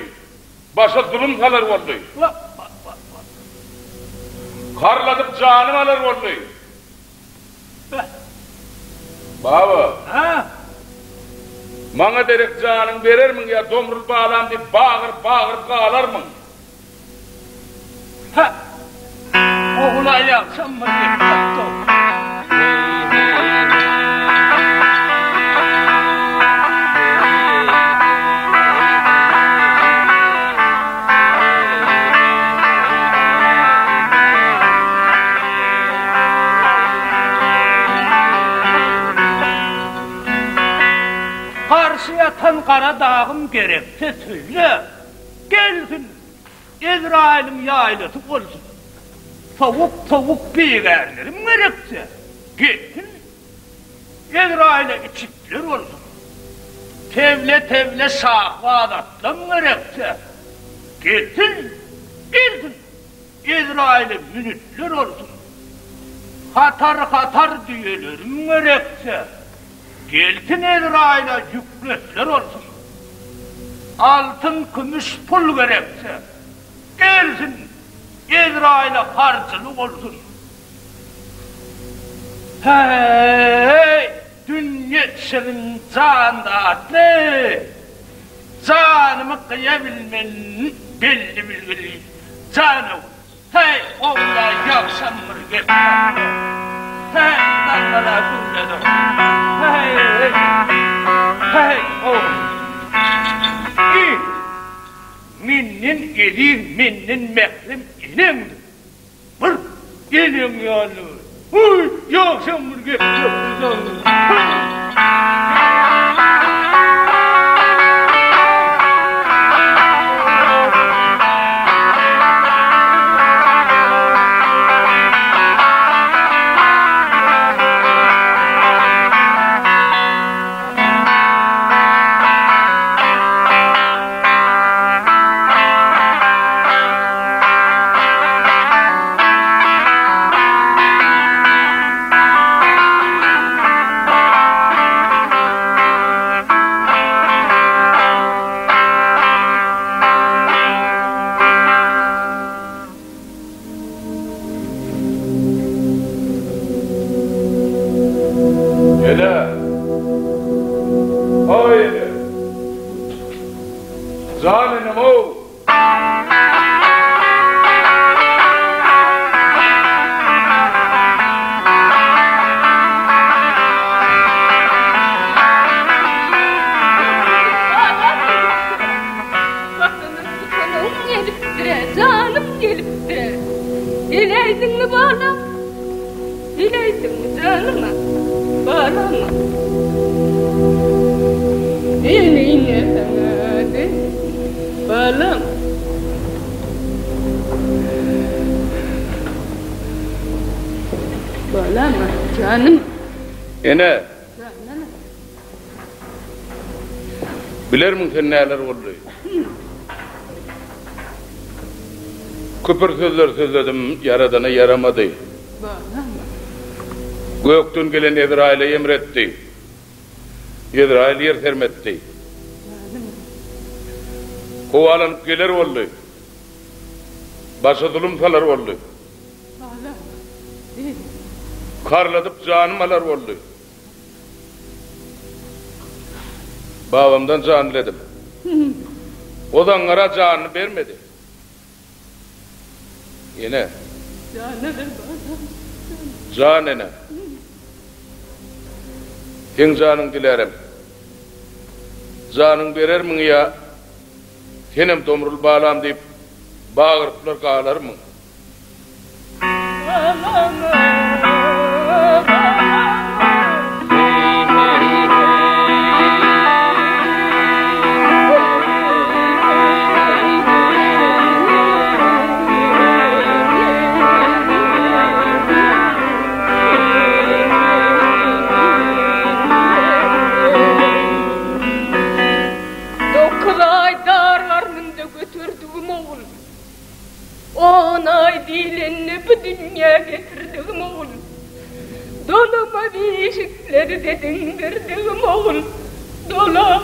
B: Başa zulüm salar oldu.
A: bak.
B: Karladıp canım alır oldu. Baba,
A: Ha?
B: bana derek canın verir mi ya domrul bağlam deyip bağır kalar mı?
A: Ha? Oğula yapsam mı yaptı? Karşıya tan kara dağım gerekse söyle. Gelsin. Ezrail'im yaylısı olsun. Soğuk peygamberim gerekse. Gelsin. Ezrail'e içitler olsun. tevle tevle şahvadatlan gerekse. Gelsin, gelsin. İsrail'e minütler olsun. Hatar düğelerim gerekse. Gelsin İsrail'e yüklesler olsun. Altın, gümüş, pul gerekse. Gelsin, İsrail'e harcılık olsun. Hey, dünya senin can dağıtlı. Canımı kıyabilmen belli bilgili. Canım, hey, oğla yakşamır geçer. Hey, dağlara gülledim. Hey, oğlum. Minnin elin, minnin mehlim elin. Bır, elin yani. Uy, yakşamır geçer.
B: Ene. Biler mi sen neler oldu? Küpür sözler sözledim, yaradana yaramadı. Gökten gelen İsrail'e emretti. İsrail yer sermetti. Kovalanıp gelir oldu. Başa zulümsalar oldu. Karladıp canımalar oldu. Babamdan canledim. Odanlara canını vermedi. Yine. Canene. Sen canın dilerim. Canın verer mi ya? Senem tomrul bağlam deyip bağırıplar kağlar mı?
D: Dünya getirdim oğul, dolama beşikleri dedindirdim oğul, dola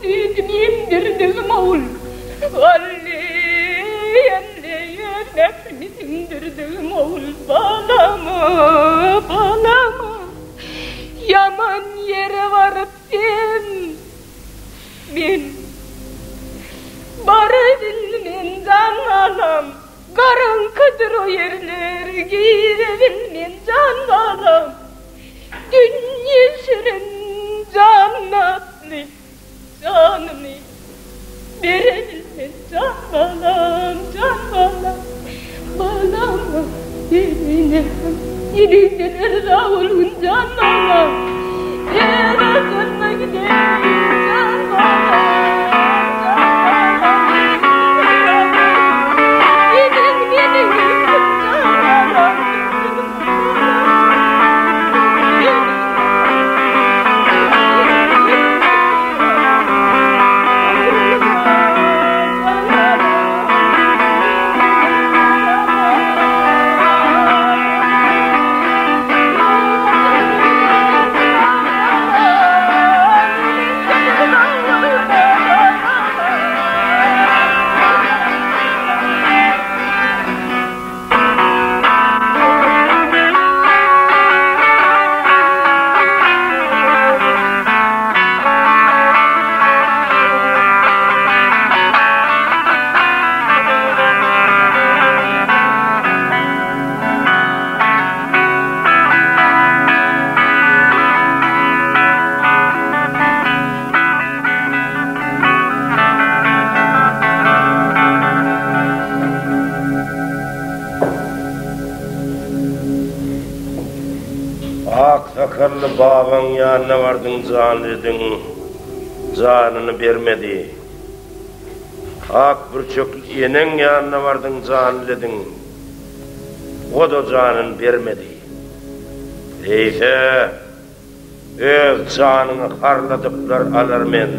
D: düğüm indirdim oğul, alliye nefni sindirdim oğul, bağlama, yaman yere varıp ben barı bilmen can alam. Karanlıktır o yerler, girebilmeyen can bağlam. Dünya şirin cannatlı, canını verebilmeyen can bağlam. Bağlama yine nerede olun can bağlam. Nerede gidelim can bağlam.
C: Akarlı baban yanına vardın can dedin, canını vermedi. Ak bir çöklü enen yanına vardın can dedin, o da canını vermedi. Eyse, öz canını harladıklar alır men.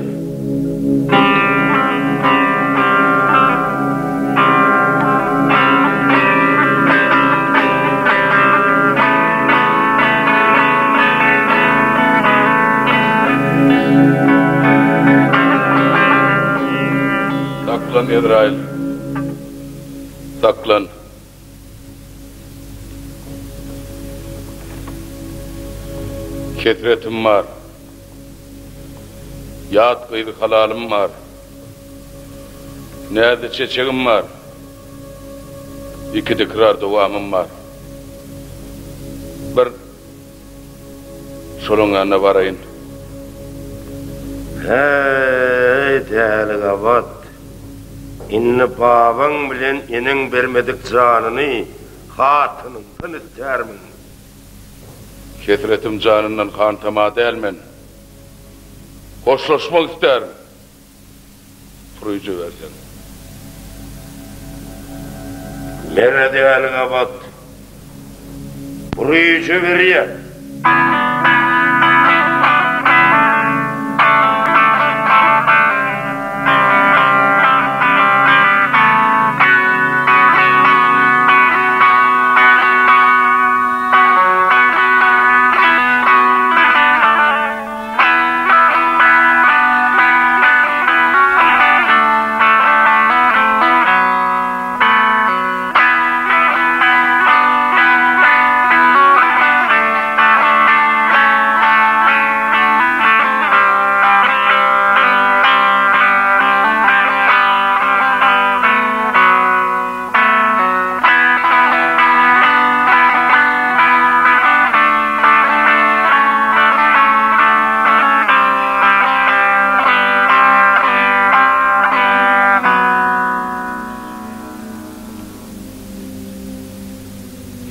B: Saklan İsrail, saklan. Ketretim var, yağıt kıydı halalım var, nerede çeçeğim var, iki dikrar duvamım var. Bir şolun yanına varayın.
C: Hey değerli kabat, inni baban bilen enen vermedik canını, hatınından istermin.
B: Ketretim canından kan tamad elmen. Hoşlaşmak isterim. Turuyucu versen.
C: Mene değerli kabat, burayıcı veriyor.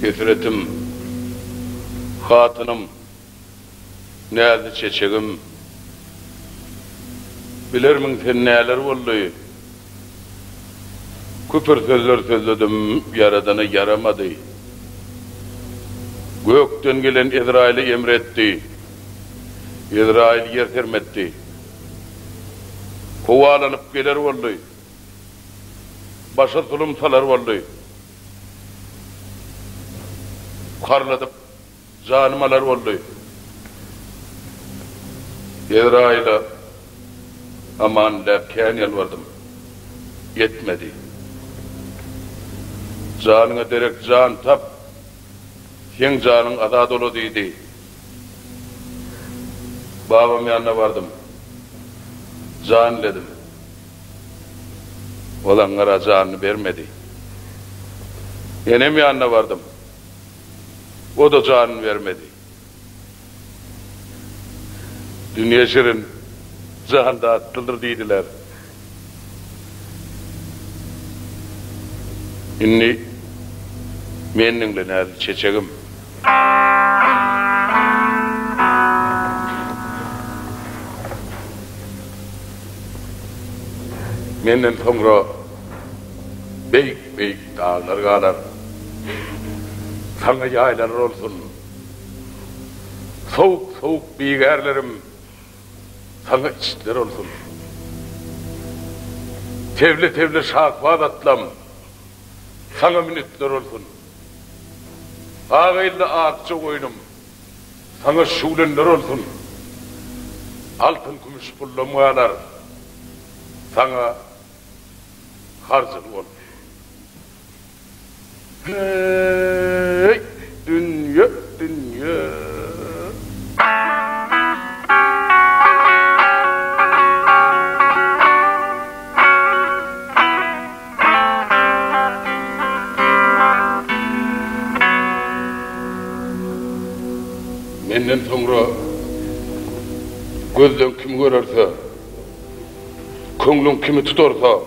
B: Ketretim, hatınım, nerede çeçeğim, bilirmin sen neler oldu? Küfür sözler sözledim, yaradanı yaramadı. Gökten gelen İsrail'i emretti, İsrail yer sermetti. Kovalanıp gelir oldu, başa zulüm salar oldu. Karladıp canımalar oldu. İsrail'e aman derken yalvardım. Yetmedi. Canına derek can tap. Sen canın azad olu dedi. Babam yanına vardım. Can dedim. Olanlara canını vermedi. Enem yanına vardım. O da canını vermedi. Dünya şirin can dağıtılır dediler. İnni menninle nerede çeçeğim. Menden sonra beyik beyik dağlar kadar sana yaylar olsun. Soğuk soğuk bigerlerim sana içler olsun. Tevle tevle şakvat atlam sana minitler olsun. Ağayla ağatçı oyunum sana şulenler olsun. Altın gümüş pulla muyalar sana harcın olsun. Hey, dünya, dünya. Menden sonra gözden kim görürse, köngülün kimi tutarsa,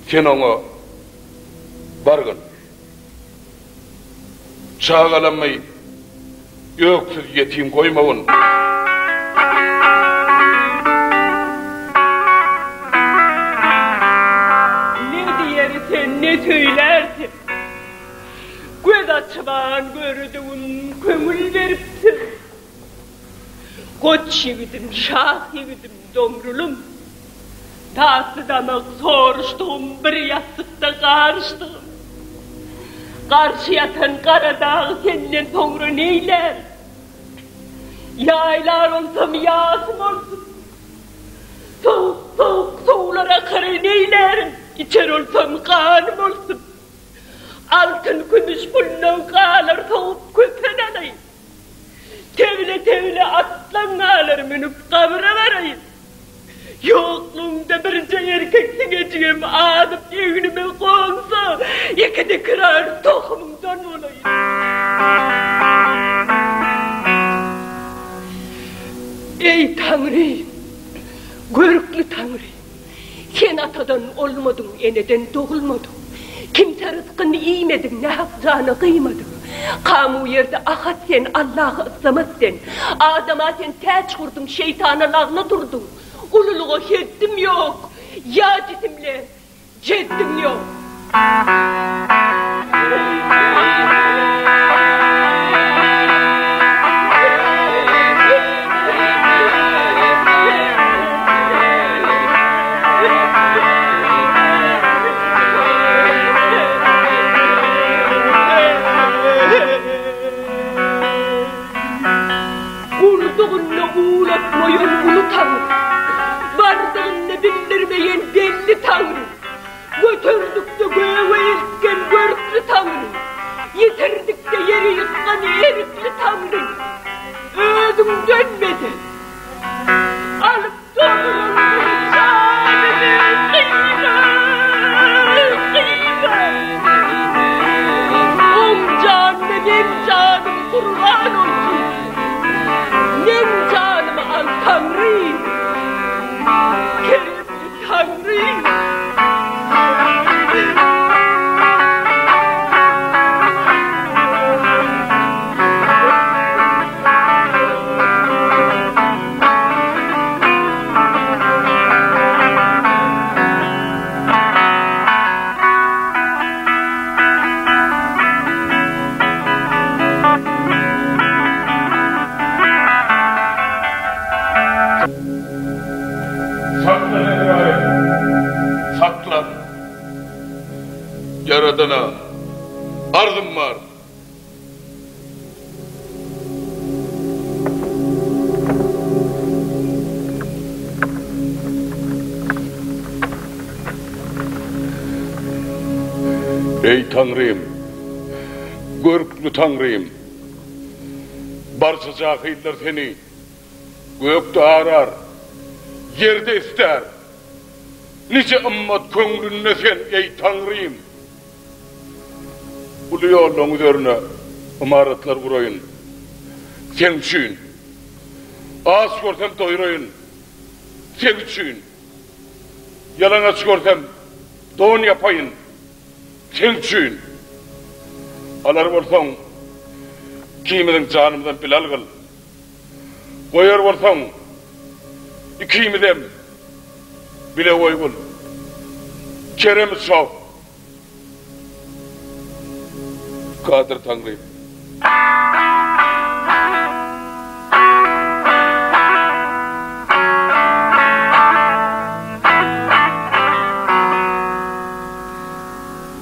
B: sen ona bargın. Çağalanmayı, Öksüz yetim koymawın.
D: Ne diyersen, ne söylersin? Göz açman gördüğün kömül veripsin. Koç yiğidim, şah yiğidim, domrulum. Tasıdamak soruştuğum bir yastıkta karıştığım. Karşı yatan Karadağ senden sonra neyler? Yaylar olsam yağsım olsun. Soğuk soğuk soğulara karı neyler? İçer olsam kanım olsun. Altın gümüş bundan kağlar soğuk köpen alayım. Tevle tevle aslan ağlar minip kabra varayım. Yokluğumda birce erkek sineceğim adıp evnime konsa yekide kırar tohumumdan olayım. Ey Tanrı, görüklü Tanrı, sen atadan olmadın, eneden doğulmadın. Kimse rızkını iymedin, ne hakzanı kıymadın. Kamu yerde ahat sen, Allah'ı ıslamaz sen. Adama sen teç kurdun, şeytana lağla durdun. Ululuğa yettim yok, ya cisimle, ceddim yok. Vurduğunla uğratmayan ulu Tanrı, vardığınla bildirmeyen belli Tanrı, götürdük de göğe ilken görklü Tanrı, yitirdik de yeri yıkkan erikli Tanrı, ödüm dönmedi, alıp doğrulur canımı kıyma, kıyma. On canım benim canım kurban olsun. Nem canımı al Tanrı, keremli Tanrı.
B: Saklan. Yaradana arzum var. Ey Tanrım, görklü Tanrım, barça cahiller seni gökte arar, yerde ister. Nice ımmat köngülüne sen ey Tanrım. Ulu yolun üzerine imaretler kurayın. Sen üçün. Ağız görsem doyurayın. Sen üçün. Yalan aç görsem doğun yapayın. Sen üçün. Alar olsan kiminin canımdan bilal kıl. Koyar olsan ikimiden bile oygul. Kerem sağ. Kadir Tanrım.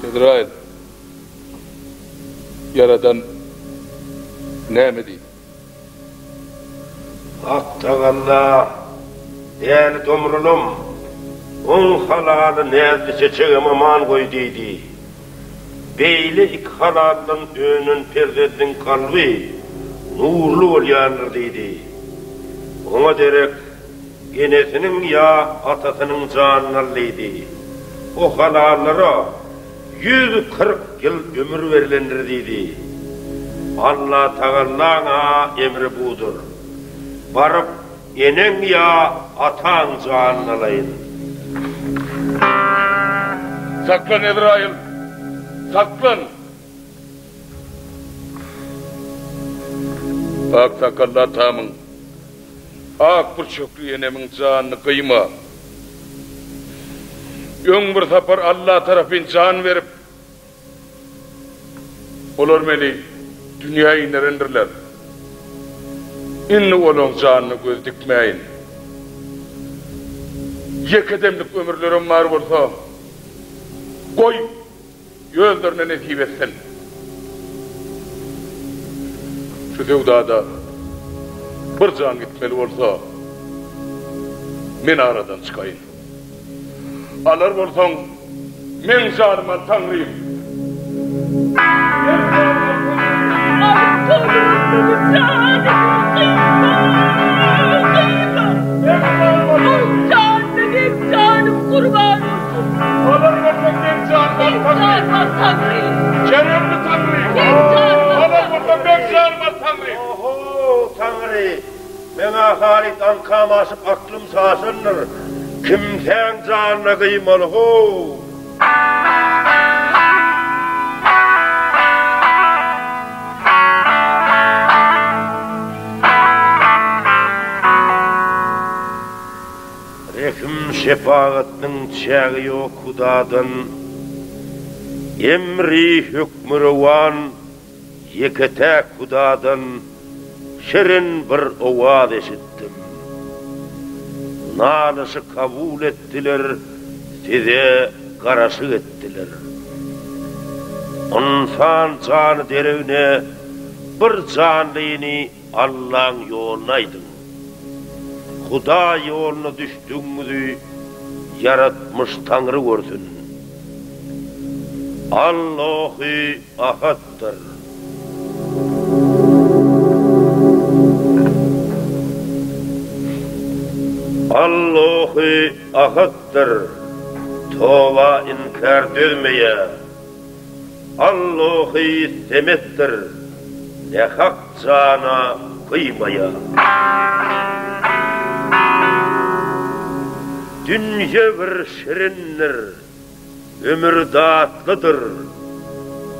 B: Cedrail. Yaradan ne mi değil?
C: Aktagallah, değerli domrulum, on halalı nezli çeçeğim aman koy deydi. Beyli ik halalın önün perdedin kalbi, nurlu ol yanır deydi. Ona derek, enesinin ya atasının canallıydı. O halallara 140 yıl ömür verilendir deydi. Allah Teala'na emri budur. Varıp enen ya atan canlalayın.
B: Saklan Ezrail. Saklan. Ak sakallı atamın, ak bir çöklü yenemin canını kıyma. Öň bir sapar Allah tarafın can verip, olar meni dünyayı nerendirler. İnni olun canını göz dikmeyin. Yekademlik ömürlerim var olsa, koy, gözlerine nesip etsin. Şu sevdada bir can gitmeli olsa, men aradan çıkayın. Alır olsan, men canıma Tanrıyım.
D: Canım kurban olsun.
B: Alır olsan men canıma Tanrıyım. Cenab-ı Tanrıyım. Alır olsan men canıma Tanrıyım.
C: Oho Tanrı, mena halit ankam asıp aklım sağsındır. Kimsen canına kıymalı ho. Rekim şefaatinin çağı yok Hudadan, emri hükmü revan, yeketek Hudadan, şirin bir ovad eşittim. Nalışı kabul ettiler, size karşı ettiler. İnsan canı derevine bir canlıyını Allah'ın yoluna aydın. Huda yoluna düştüğünüzü yaratmış Tanrı görsün. Allahu ahaddır. Allahu ahaddır. Tova inkar dönmeye. Allahu semettir. Ne hak cana kıymaya. Dünya bir şirindir, ömür tatlıdır.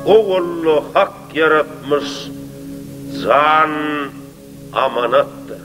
C: Oğullu hak yaratmış, can amanattır.